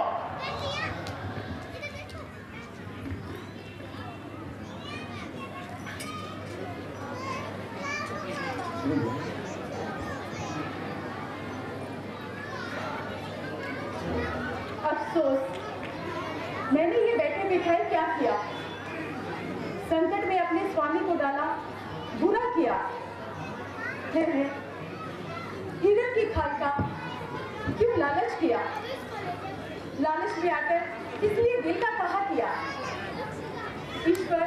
अफसोस, मैंने ये बैठे बिठाए क्या किया? संकट में अपने स्वामी को डाला, बुरा किया। हीरे की खाल का क्यों लालच किया? लालच में आकर इसलिए दिल का कहा किया। ईश्वर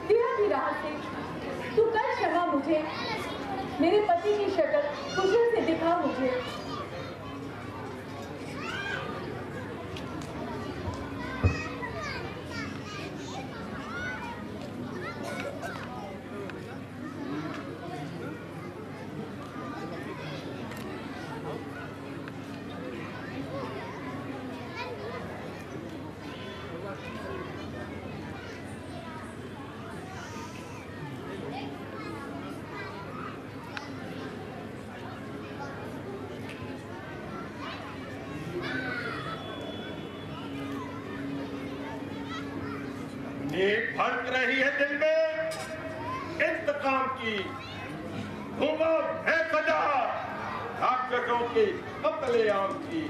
तेरा की राह से तू कर क्षमा मुझे, मेरे पति की शक्ल कुशल से दिखा मुझे। भड़क रही है दिल में इंतकाम की, घूमो है सजा राक्षसों की कत्लेआम की।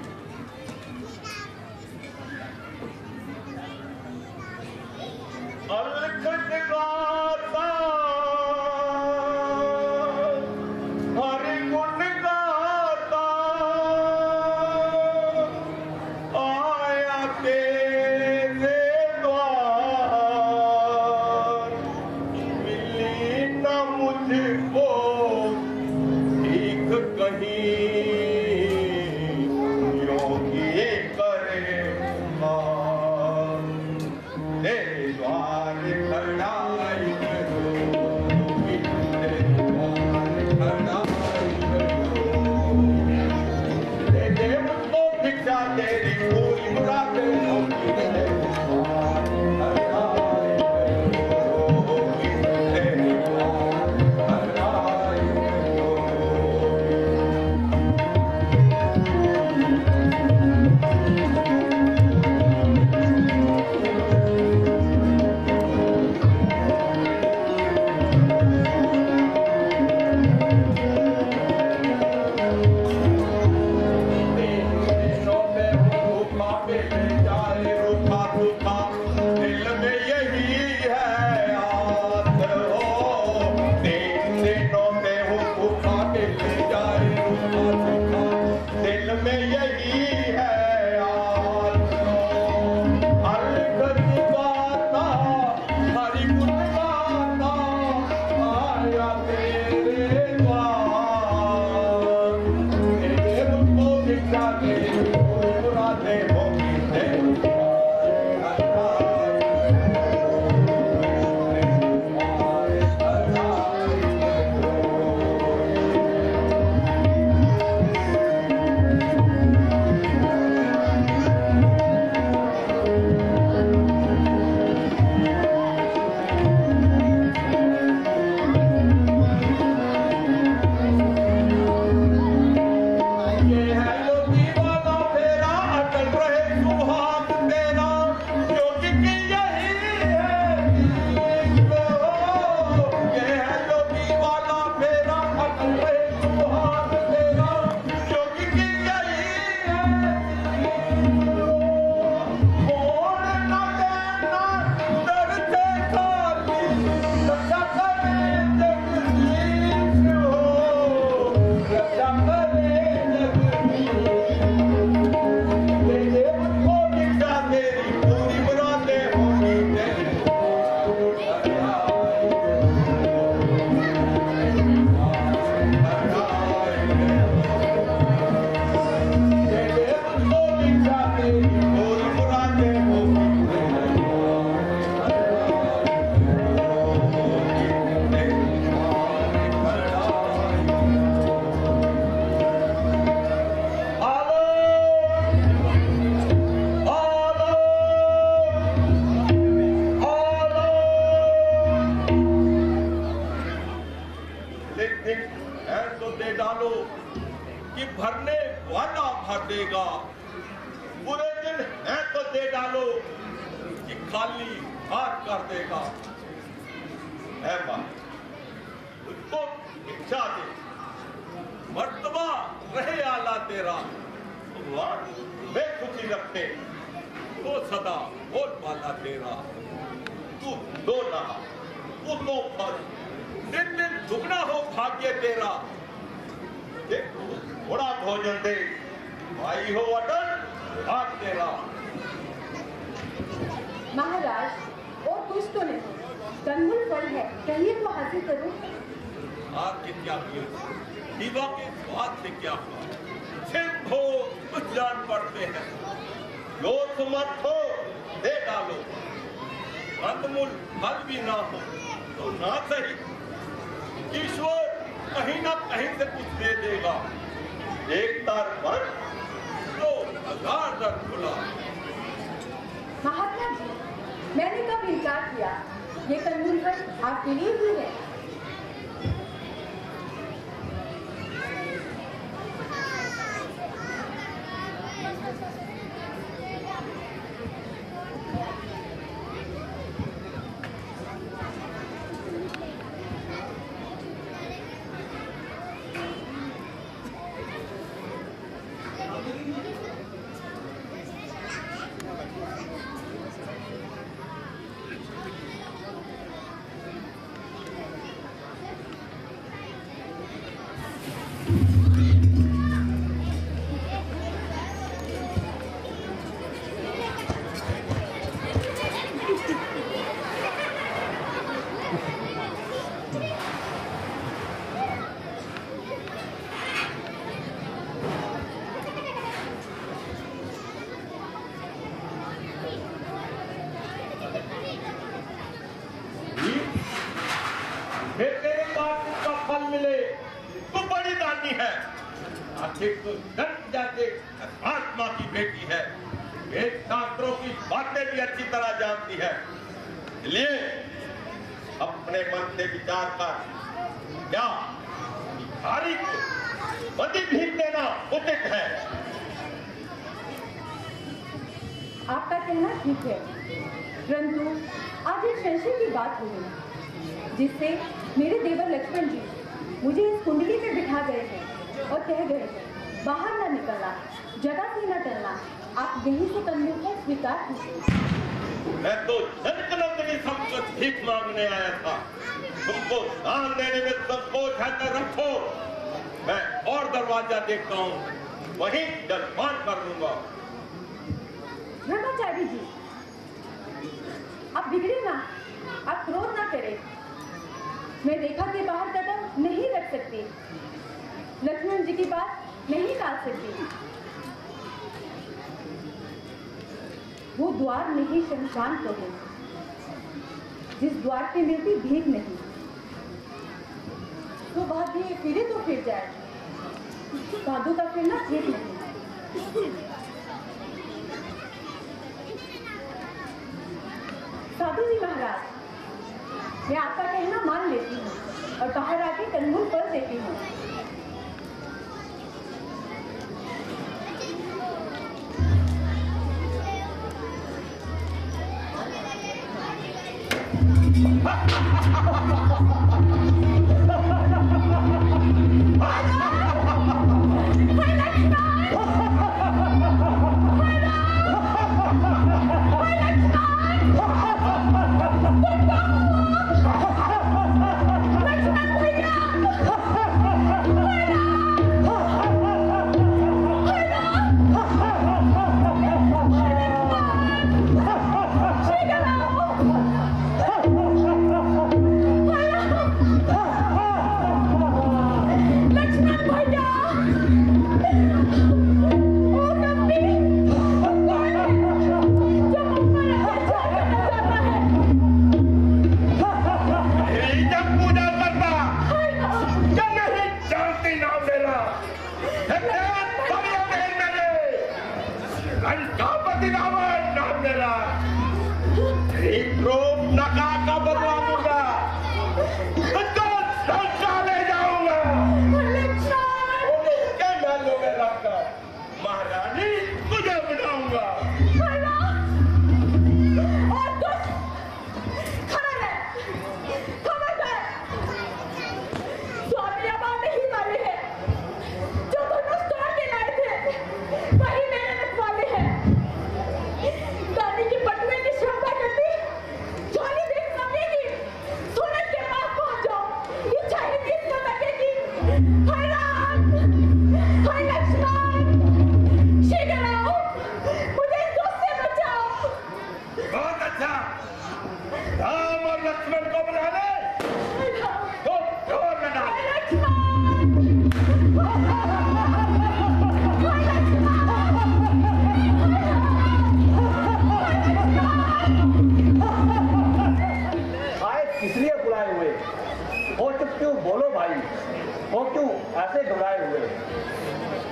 अलखत गाता हरि गुण गाता आया तेरे मुझको ठीक कहीं योगी करे तेरे द्वार खड़ाई करो, तेरे द्वार खड़ाई करो, दे दे मुझको भिक्षा तेरी पूरी मुरादें होगी, तेरे द्वार खड़ाई करो, तेरे तो सदा बोल पाला तेरा, तू दो ना तू तो फल, दिन दिन दुगना हो भाग्य तेरा। देख थोड़ा भोजन दे, भाई हो अटल भाग तेरा। महाराज और कुछ तो नहीं, कंगुल फल है, कहिए तो हासिल करूं। आपके क्या दीवा के स्वाद से क्या सिंह हो कुछ जान पड़ते हैं, जो सुमत हो दे डालो, अंतमूल फल भी ना हो तो ना सही, ईश्वर कहीं ना कहीं से कुछ दे देगा। एक तार पर तो 1000 दर खुला। महात्मा जी, मैंने कब इनकार किया, ये कंगुल फल आपके लिए ही है। आत्मा की बेटी है, वेद शास्त्रों की बातें भी अच्छी तरह जानती है, इसलिए अपने मन से विचार कर, क्या भिखारी को बदी भीख देना उचित है? आपका कहना ठीक है, परंतु आज एक संशय की बात हुई, जिससे मेरे देवर लक्ष्मण जी मुझे इस कुंडली में बिठा गए हैं और कह गए हैं बाहर न निकलना, जगह से न टलना, आप यहीं से कंगुल को स्वीकार कीजिए। मैं तो जनकनंदनी सबको भीख मांगने आया था, तुमको दान देने में संकोच है तो रखो, मैं और दरवाजा देखता हूँ, वहीं जलपान कर लूंगा। ब्रह्मचारी जी, आप बिगड़े ना, आप क्रोध ना करें, मैं रेखा के बाहर कदम नहीं रख सकती, लक्ष्मण जी की बात नहीं टाल सकती, वो द्वार नहीं शमशान तो है, जिस द्वार पे मिलती भीख नहीं, तो भाग्य फिरे तो फिर जाए, साधु का फिरना ठीक नहीं। साधु जी महाराज, मैं आपका कहना मान लेती हूँ और बाहर आके कंगुल कर देती हूँ। Oh,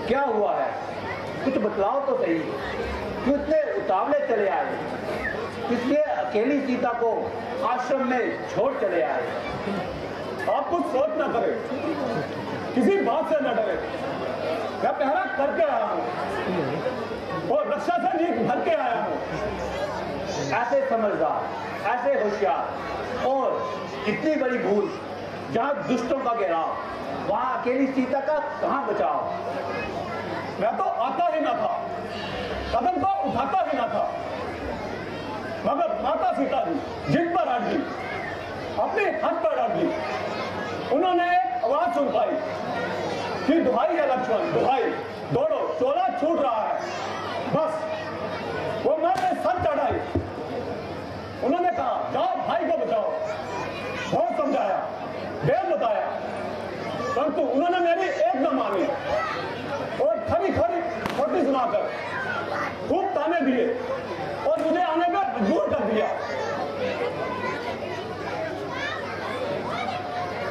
क्या हुआ है? कुछ बतलाओ तो सही। क्यों इतने उतावले चले आए? इसलिए अकेली सीता को आश्रम में छोड़ चले आए? आप कुछ सोच ना करें, किसी बात से न डरे। मैं पहरा करके आया हूँ और रक्षा से नीक भर के आया हूँ। ऐसे समझदार, ऐसे होशियार और इतनी बड़ी भूल, जहाँ दुष्टों का घेराव, वहाँ अकेली सीता का कहाँ बचाव? मैं तो आता ही ना था, कदम तो उठाता ही ना था, मगर माता सीता जी जिन पर अड़ गई, अपने हाथ पर अड़ गई। उन्होंने एक आवाज सुन पाई कि दुहाई है लक्ष्मण, दुहाई, दौड़ो, चोला छूट रहा है। बस वो मैंने सर चढ़ाई। उन्होंने कहा जाओ भाई को बचाओ। बहुत समझाया, देव बताया, परंतु उन्होंने मेरी एक न मानी और खरी खरी खोटी सुनाकर खूब ताने दिए और मुझे आने पर मजबूर कर दिया।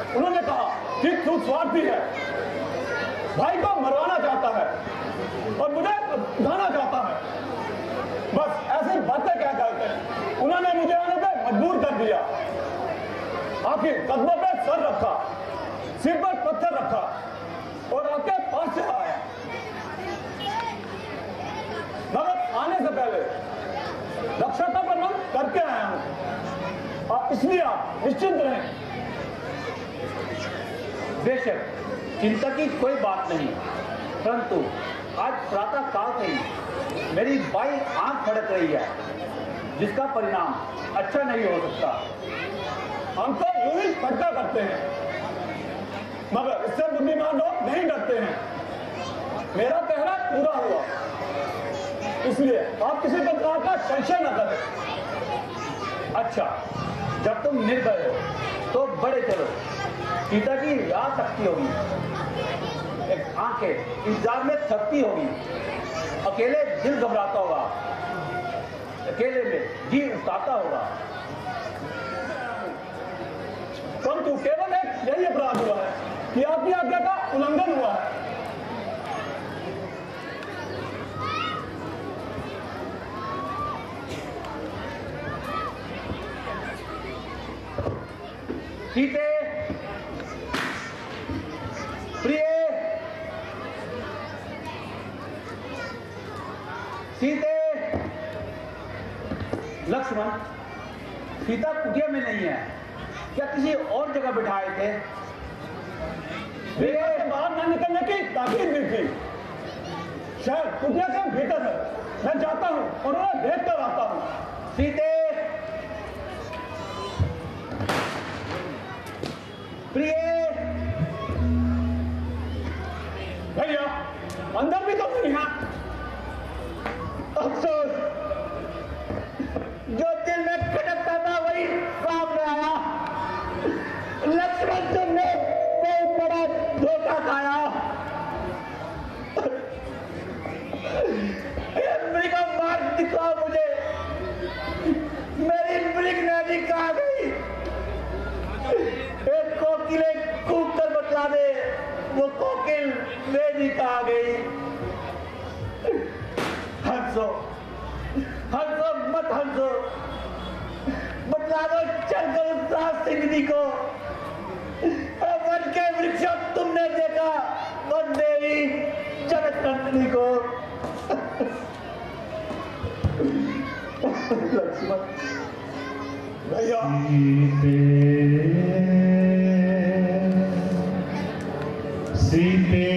उन्होंने कहा कि तू स्वार्थी है, भाई को मरवाना चाहता है और मुझे उठाना चाहता है। बस ऐसी बातें क्या कहते, उन्होंने मुझे आने पर मजबूर कर दिया। आखिर कदमों पे सर रखा, सिर पर पत्थर रखा और आपके पास से आया। मगर आने से पहले रक्षा का प्रबंध करके आया हूं और इसलिए आप निश्चिंत रहें। बेशक चिंता की कोई बात नहीं, परंतु आज प्रातः काल से ही मेरी बाई आंख फड़क रही है, जिसका परिणाम अच्छा नहीं हो सकता। हम तो यूं ही फटका करते हैं, मगर इससे बुद्धिमान लोग नहीं डरते हैं। मेरा पहरा पूरा हुआ, इसलिए आप किसी प्रकार का संशय न करें। अच्छा, जब तुम निर्भय हो तो बड़े चलो, सीता की आ सकती होगी, एक आंखें इंतजार में थकती होगी, अकेले दिल घबराता होगा, अकेले में जी उतारता होगा। परंतु केवल एक यही अपराध हुआ है कि आपकी आज्ञा का उल्लंघन हुआ है। सीते, प्रिय, सीते, लक्ष्मण, सीता कुटिया में नहीं है, क्या किसी और जगह बिठाए थे? मेरे बाहर न निकलने की ताकीद भी थी। शायद कुटिया के भीतर है, मैं जाता हूँ और उन्हें देख कर आता हूँ। सीते, प्रिय, भैया अंदर भी तो नहीं है। अफसोस, जो दिल में खटकता था वही सामने आया। लक्ष्मण, तुमने बहुत बड़ा धोखा खाया। मृगा मार दिखाओ मुझे, मेरी मृग नदी कहाँ गई? एक कोकिले कूद कर बतला दे, वो कोकिल नदी कहाँ गई? हंसो, हंसो मत हंसो, बतला दो चलकर उस सिंगनी को। वन के वृक्ष तुमने देखा, वन देवी जगत नंदिनी को। लक्ष्मण भैया सीते,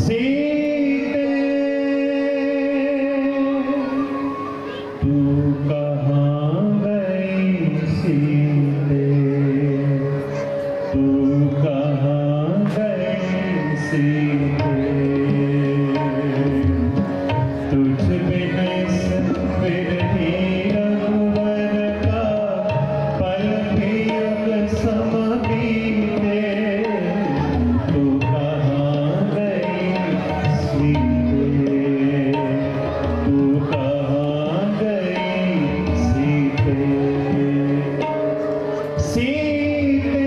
सीते, तू कहाँ गई सीते, तू कहाँ गई सीते, तुझ बिन सवेरे रघुवर का पल भी युग सम बीते, तू कहाँ गई सीते, तू कहाँ गई सीते, सीते,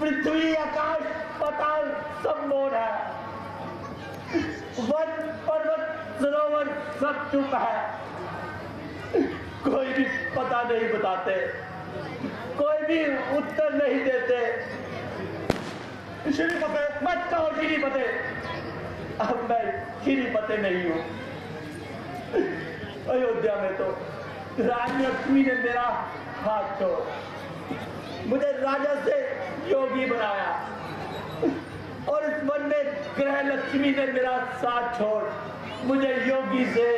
पृथ्वी आकाश पाताल सब मौन है, वन पर्वत सरोवर सब चुप है, कोई भी पता नहीं बताते, कोई भी उत्तर नहीं देते। श्रीपते मत कहो श्रीपते, अब मैं श्रीपते नहीं हूं। अयोध्या में तो रानी लक्ष्मी ने मेरा हाथ छोड़ मुझे राजा से योगी बनाया, और इस वन में ग्रह लक्ष्मी ने मेरा साथ छोड़ मुझे योगी से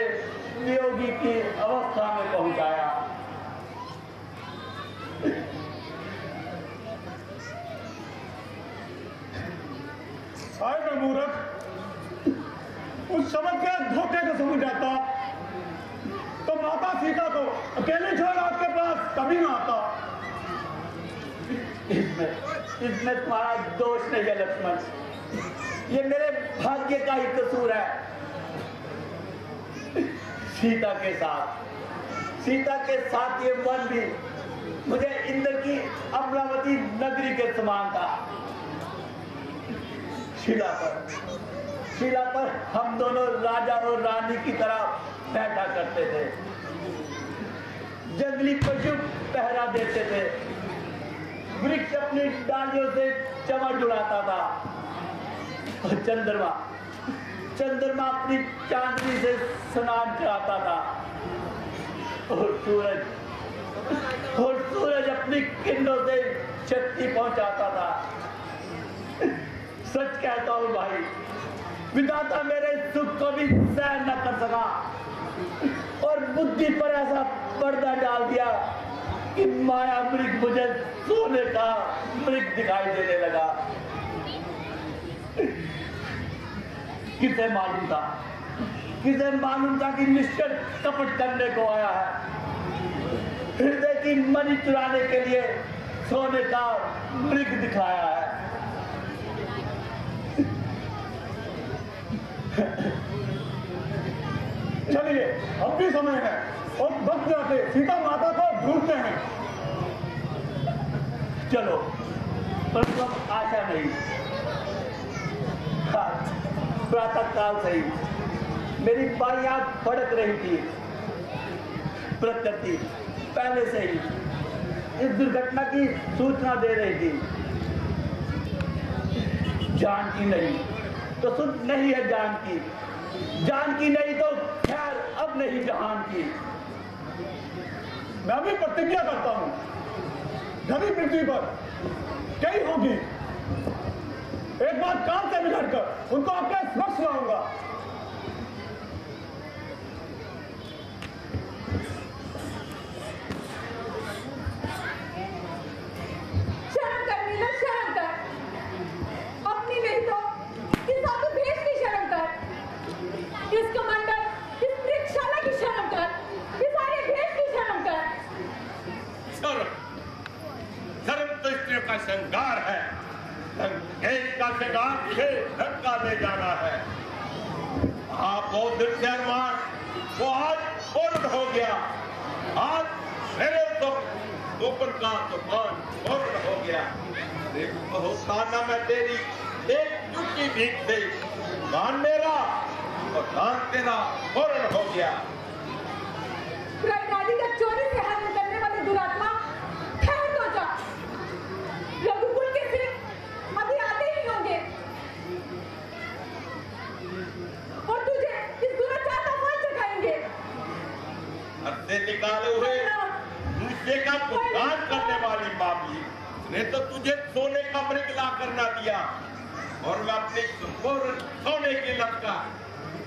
वियोगी की अवस्था में पहुंचाया। हाय मैं मूर्ख, उस समय के धोखे को समझ जाता तो माता सीता को अकेले छोड़ आपके पास कभी ना आता। इसमें तुम्हारा दोष नहीं है लक्ष्मण, ये मेरे भाग्य का ही कसूर है। सीता के साथ ये वन भी मुझे इंद्र की अमरावती नगरी के समान था। शिला पर हम दोनों राजा और रानी की तरह बैठा करते थे, जंगली पशु पहरा देते थे, वृक्ष अपनी डालियों से चमक उड़ाता था, और चंद्रमा अपनी चांदनी से स्नान कराता था, और सूरज अपनी किरणों से शक्ति पहुंचाता था। सच कहता हूं भाई, विधाता मेरे सुख को भी सहन न कर सका और बुद्धि पर ऐसा पर्दा डाल दिया कि माया मृग मुझे सोने का मृग दिखाई देने लगा। किसे मालूम था कि निश्चल कपट करने को आया है, हृदय की मणि चुराने के लिए सोने का मृग दिखाया है। चलिए अब भी समय है और वक्त जाते सीता माता को ढूंढते हैं। चलो, पर आशा नहीं, प्रातः काल से ही मेरी बाई आंख फड़क रही थी। प्रकृति पहले से ही इस दुर्घटना की सूचना दे रही थी। जानकी नहीं तो सुध नहीं है जानकी, जानकी नहीं तो खैर अब नहीं जहान की। मैं भी प्रतिज्ञा करता हूं, धनी पृथ्वी पर कई होगी, एक बार काल से बिछड़कर उनको अपने स्पर्श लाऊंगा। शर्म कर नीला, शर्म कर, अपनी नहीं तो इस आदमी भेष की शर्म कर, इस कमांडर, इस वृक्षशाला की शर्म कर, इस सारे भेष की शर्म कर। शर्म तो स्त्रियों का श्रृंगार है, का श्रृंगार से धक्का ले जाना है। आप बहुत दिन से अरमान वो आज पूर्ण हो गया, आज मेरे तो ऊपर का तूफान पूर्ण हो गया। होता मैं तेरी एक चुटकी भीख से मान मेरा और दान तेरा पूर्ण हो गया। रानी का चोरी से हरण करने वाले दुरात्मा, ठहर तो जा, रघुकुल के सिंह अभी आते ही होंगे और तुझे इस दुराचार का फल चखाएंगे। हद से निकाले हुए दूसरे का भुगतान करने वाली पापी ने तो तुझे सोने का मृग ला कर ना दिया, और मैं अपनी संपूर्ण सोने की लंका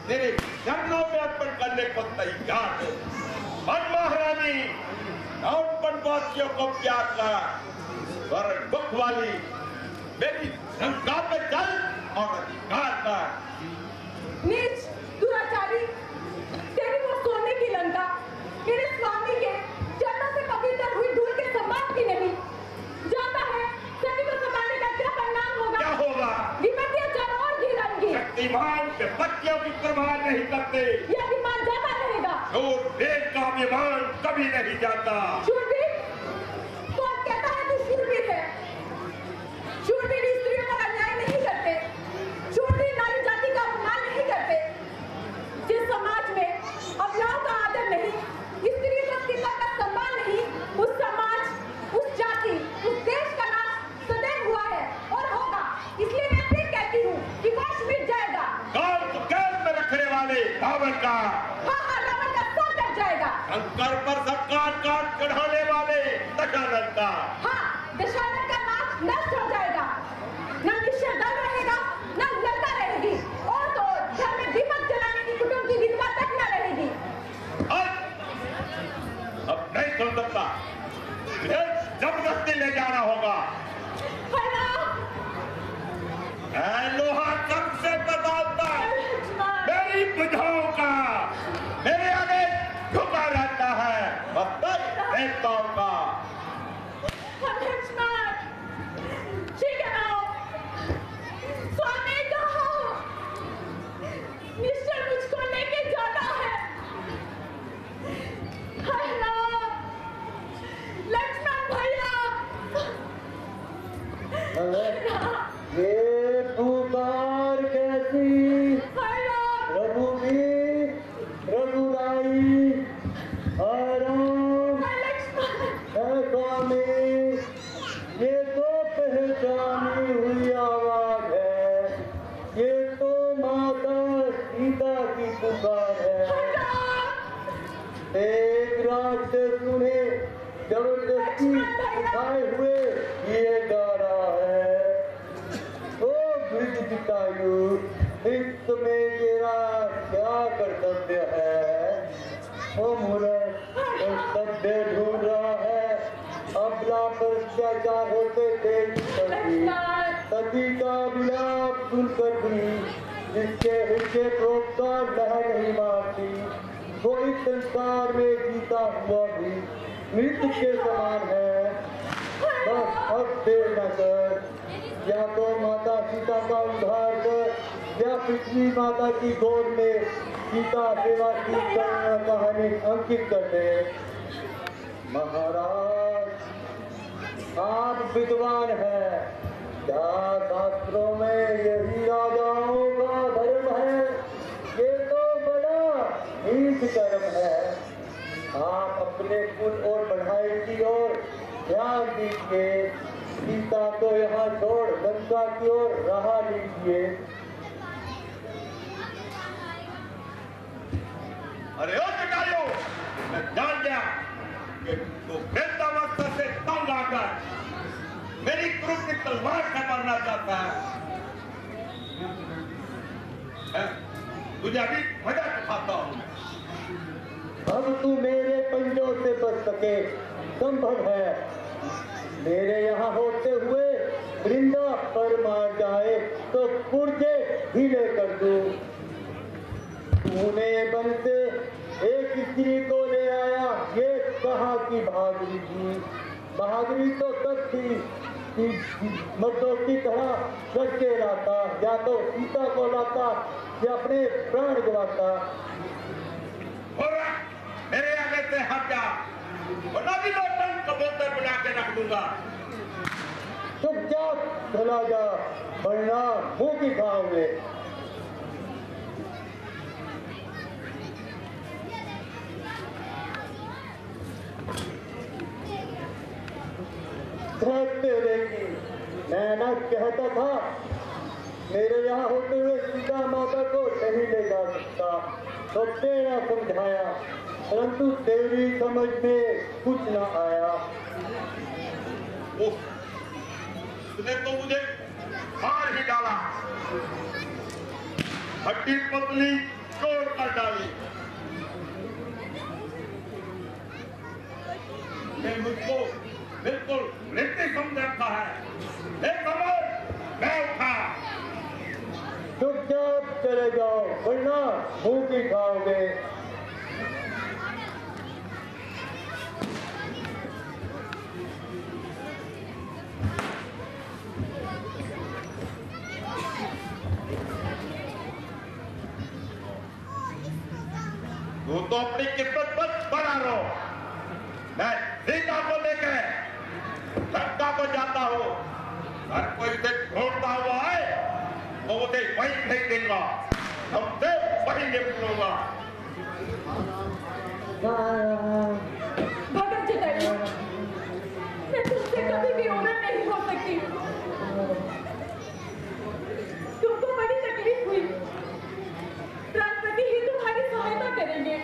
तेरे चरणों में अर्पण करने को तैयार हूं। मन महारानी, और वनवासियों को प्यार कर और दुख वाली मेरी लंका पे चल और अधिकार कर। नीच दुराचारी, तेरी वो सोने की लंका मेरे स्वामी के चरणों से पवित्र हुई धूल के समान की नहीं। जाता है सभी को संभालने का क्या परिणाम होगा? क्या होगा? विपत्तियां चारों ओर घिरेंगी। शक्तिमान के बच्चों की परवाह नहीं करते। यह अभिमान जाता रहेगा। शूरवीर का अभिमान कभी नहीं जाता। शूरवीर? कौन कहता है तू शूरवीर है? शूरवीर स्त्रियों पर अन्याय नहीं करते, शूरवीर नारी जाति का अपमान नहीं करते। जिस समाज में अबलाओं का आदर नहीं, स्त्री प्रतिभा का सम्मान नहीं, उस समाज, उस जाति, उस देश का नाश सदैव हुआ है और होगा। इसलिए मैं फिर कहती हूँ कि वंश मिट जाएगा। काल तो कैद में रखने वाले रावण का, हाँ, रावण का सर कट जाएगा। शंकर पर सरकार काट चढ़ाने वाले दशानन का, हाँ, दशानन का नाच नष्ट हो जाएगा। न निश्चय दल रहेगा, न लड़का रहेगी, और तो घर में दीपक जलाने की कुटुंब की विधवा तक न रहेगी। अब नहीं सुन सकता, मुझे जबरदस्ती ले जाना होगा। लोहा सबसे बदलता मेरी बुझाओं का मेरे आगे झुका रहता है, देवताओं का। स्वामी कहो, निश्चय मुझको लेके जाना है। लक्ष्मण भैया, ये पुकार कैसी रघुवीर रघुराई आराम है स्वामी, ये तो पहचानी हुई आवाज है, ये तो माता सीता की पुकार है। एक रात से सुने जबरदस्ती उठाए हुए ये गा रहा है। ओ वृद्धितायु, इस समय तेरा क्या कर्तव्य है? ओ मूर्ख, कर्तव्य ढूंढ रहा है। अबला पर अत्याचार होते देख सकी, सती का विलाप सुनकर भी जिसके हृदय क्रोध का लहर नहीं मारती, वो इस संसार में जीता हुआ भी मृत्यु के समान है। बस अब देर न कर, या तो माता सीता का उद्धार कर या पृथ्वी माता की गोद में सीता सेवा की कहानी अंकित कर दे। महाराज, आप विद्वान हैं, क्या शास्त्रों में यही राजाओं का धर्म है? ये तो बड़ा नीच कर्म है। आप अपने कुल और बढ़ाई की ओर ध्यान दीजिए, सीता को यहाँ छोड़ लंका की ओर राह लीजिए। अरे ओ जटायु, मैं जान गया कि तू वृद्धावस्था से तंग आकर मेरी क्रूर की तलवार से मारना चाहता है। तुझे अभी मजा दिखाता हूँ। अब तू मेरे पंजों से बच सके संभव है। मेरे यहाँ होते हुए वृंदा पर मार जाए तो पुर्जे ढीले कर दूं। तूने बन से एक स्त्री को ले आया, ये कहाँ की बहादुरी थी? बहादुरी तो तब थी कि मर्दों की तरह करके लाता, या तो सीता को लाता या अपने प्राण गवाता। मेरे आगे से हट जा, वरना भी लोटन कबूतर बना के रख दूंगा। चुपचाप चला जा, वरना मुंह की खाओगे। मैं न कहता था मेरे यहाँ होते हुए सीता माता को नहीं ले जा सकता, तो तेरा समझाया, परंतु तेरी समझ में कुछ न आया। तूने तो मुझे मार ही डाला, हड्डी पतली तोड़ कर डाली। मैं मुझको बिल्कुल मृत्यु समझ रखा है। एक अमर मैं उठा। चुपचाप चले जाओ, वरना मुंह की खाओगे। तू तो अपनी किस्मत पर बना रहो। मैं सीता को लेकर लंका को जाता हूँ। हर कोई कोई उसे ढूंढता हुआ आए तो उसे वहीं फेंक दूंगा, हमसे वहीं निपटूंगा। भगत जटायु, मैं तुमसे कभी भी औरत नहीं हो सकती। तुमको बड़ी तकलीफ हुई, प्राणपति ही तुम्हारी सहायता करेंगे।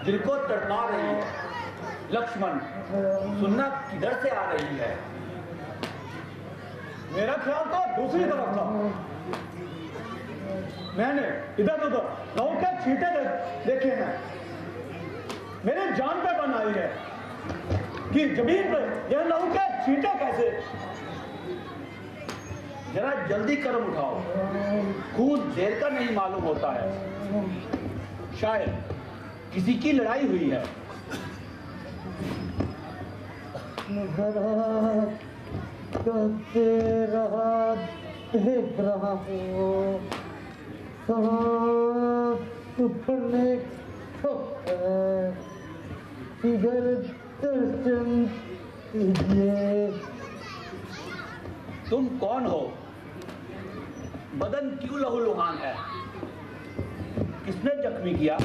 दिल को तड़पा रही है। लक्ष्मण, सुनना किधर से आ रही है? मेरा ख्याल तो दूसरी तरफ था। मैंने इधर उधर गाँव के छींटे देखे हैं। मेरे जान पे बन आई है कि जमीन पर यह लहू के छींटे कैसे। जरा जल्दी कदम उठाओ, खून देर का नहीं मालूम होता है। शायद किसी की लड़ाई हुई है। जरा करते रहा देख रहा हूँ सुपने इधर दर्शन कीजिए। तुम कौन हो? बदन क्यों लहूलुहान है? किसने जख्मी किया?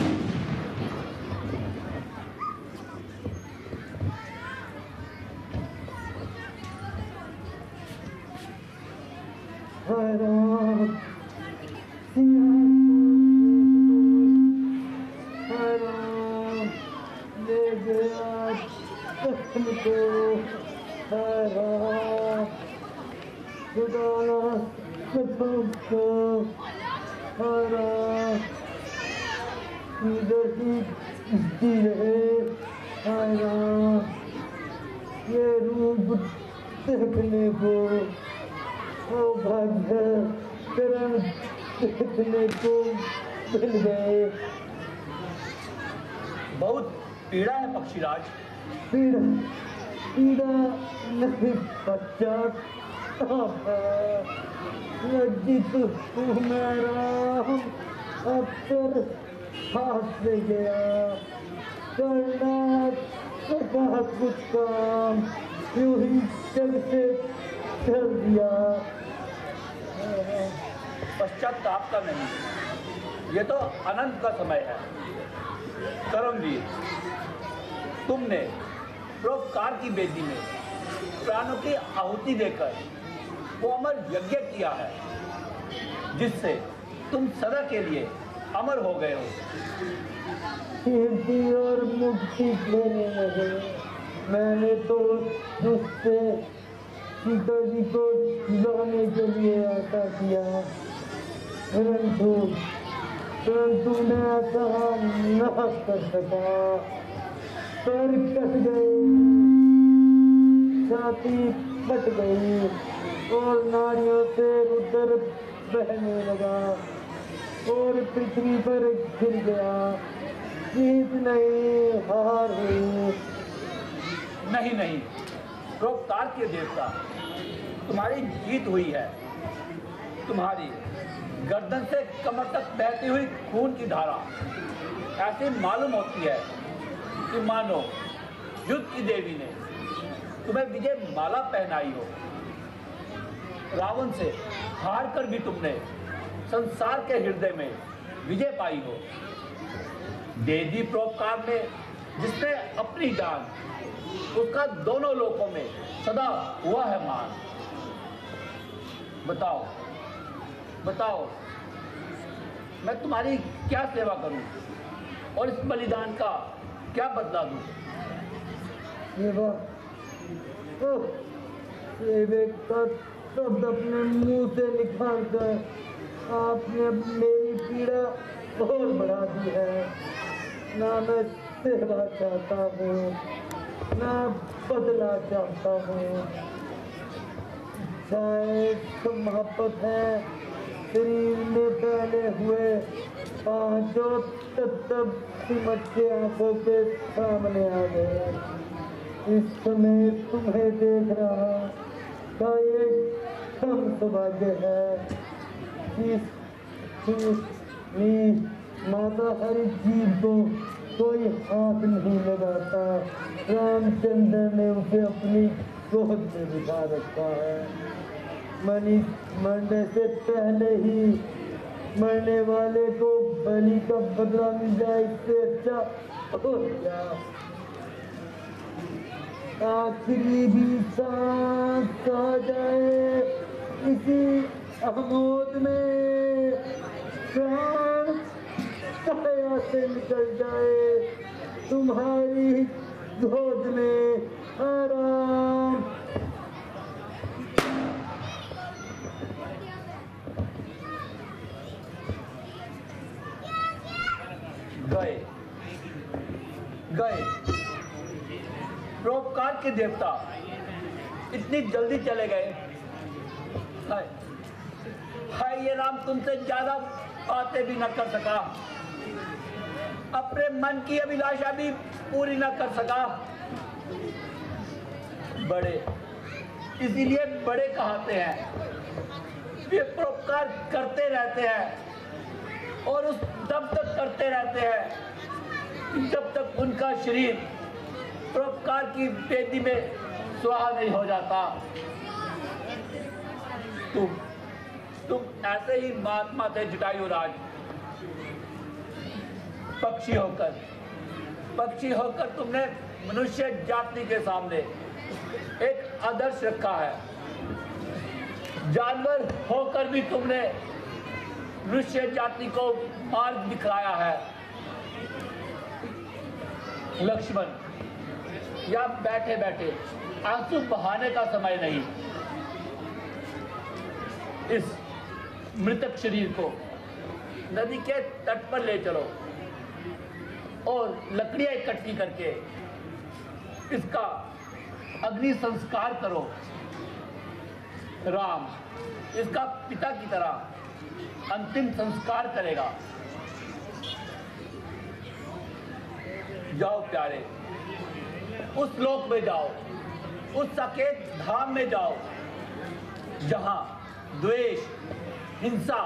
ये रूप देखने को भाग्य करण देखने को मिल गए। बहुत पीड़ा है पक्षीराज। पीड़ा पीड़ा नहीं पश्चात लज्जित हूँ मेरा अक्सर हाथ से गया करना सका कुछ काम यूं ही जग से चल दिया। पश्चाताप का नहीं, ये तो अनंत का समय है। करमवीर, तुमने परोपकार की बेदी में प्राणों की आहुति देकर वो अमर यज्ञ किया है जिससे तुम सदा के लिए अमर हो गए हो। कीर्ति और मुक्ति लेने लगे। मैंने तो उससे सीता जी को लाने के लिए ऐसा किया, परंतु मैं ऐसा न कर सका। पैर कट गए, छाती फट गई और नारियों से रुद्र बहने लगा और पृथ्वी पर गिर गया। जीत नहीं, हार हुई। नहीं नहीं, परोपकार के देवता, तुम्हारी जीत हुई है। तुम्हारी गर्दन से कमर तक बहती हुई खून की धारा ऐसी मालूम होती है कि मानो युद्ध की देवी ने तुम्हें विजय माला पहनाई हो। रावण से हार कर भी तुमने संसार के हृदय में विजय पाई हो। दे दी परोपकार में जिसने अपनी जान, उसका दोनों लोकों में सदा हुआ है मान। बताओ बताओ, मैं तुम्हारी क्या सेवा करूं और इस बलिदान का क्या बदला दूं? सेवे का शब्द अपने मुंह से निकाल कर आपने मेरी पीड़ा और बढ़ा दी है। ना मैं सेवा चाहता हूँ, ना बदला चाहता हूँ। शायद समाप्त है शरीर में फैले हुए पांचों तत्व सिमट के आंखों के सामने आ गए। इस समय तुम्हें देख रहा का एक कम सौभाग्य है। माता हरि जीव को कोई हाथ नहीं लगाता। रामचंद्र ने उसे अपनी गोद में बिठा रखा है। मरने से पहले ही मरने वाले को बलि का बदला मिल जाए, इससे अच्छा हो गया। आखिरी भी सांस आ जाए इसी आमोद में, प्राण काया से निकल जाए तुम्हारी गोद में आराम। गए गए परोपकार के देवता इतनी जल्दी चले गए। हाय हाय, ये राम तुमसे ज्यादा बातें भी न कर सका, अपने मन की अभिलाषा भी पूरी न कर सका। बड़े इसीलिए बड़े कहते हैं। वे परोपकार करते रहते हैं और उस तब तक करते रहते हैं जब तक उनका शरीर परोपकार की बेदी में सुहा नहीं हो जाता। तुम ऐसे ही महात्मा थे जटायुराज। पक्षी होकर तुमने मनुष्य जाति के सामने एक आदर्श रखा है। जानवर होकर भी तुमने मनुष्य जाति को मार्ग दिखाया है। लक्ष्मण, या बैठे बैठे आंसू बहाने का समय नहीं। इस मृतक शरीर को नदी के तट पर ले चलो और लकड़ियां इकट्ठी करके इसका अग्नि संस्कार करो। राम इसका पिता की तरह अंतिम संस्कार करेगा। जाओ प्यारे, उस लोक में जाओ, उस साकेत धाम में जाओ जहां द्वेष, हिंसा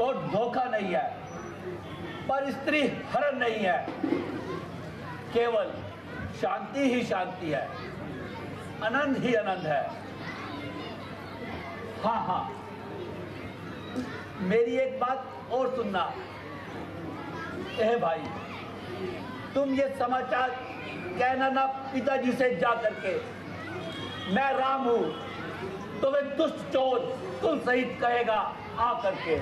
और धोखा नहीं है, पर स्त्री हरण नहीं है, केवल शांति ही शांति है, आनंद ही आनंद है। हाँ, मेरी एक बात और सुनना। भाई, तुम ये समाचार कहना ना पिताजी से जा करके मैं राम हूं, तो वे दुष्ट चोर तुम सहित कहेगा आ करके।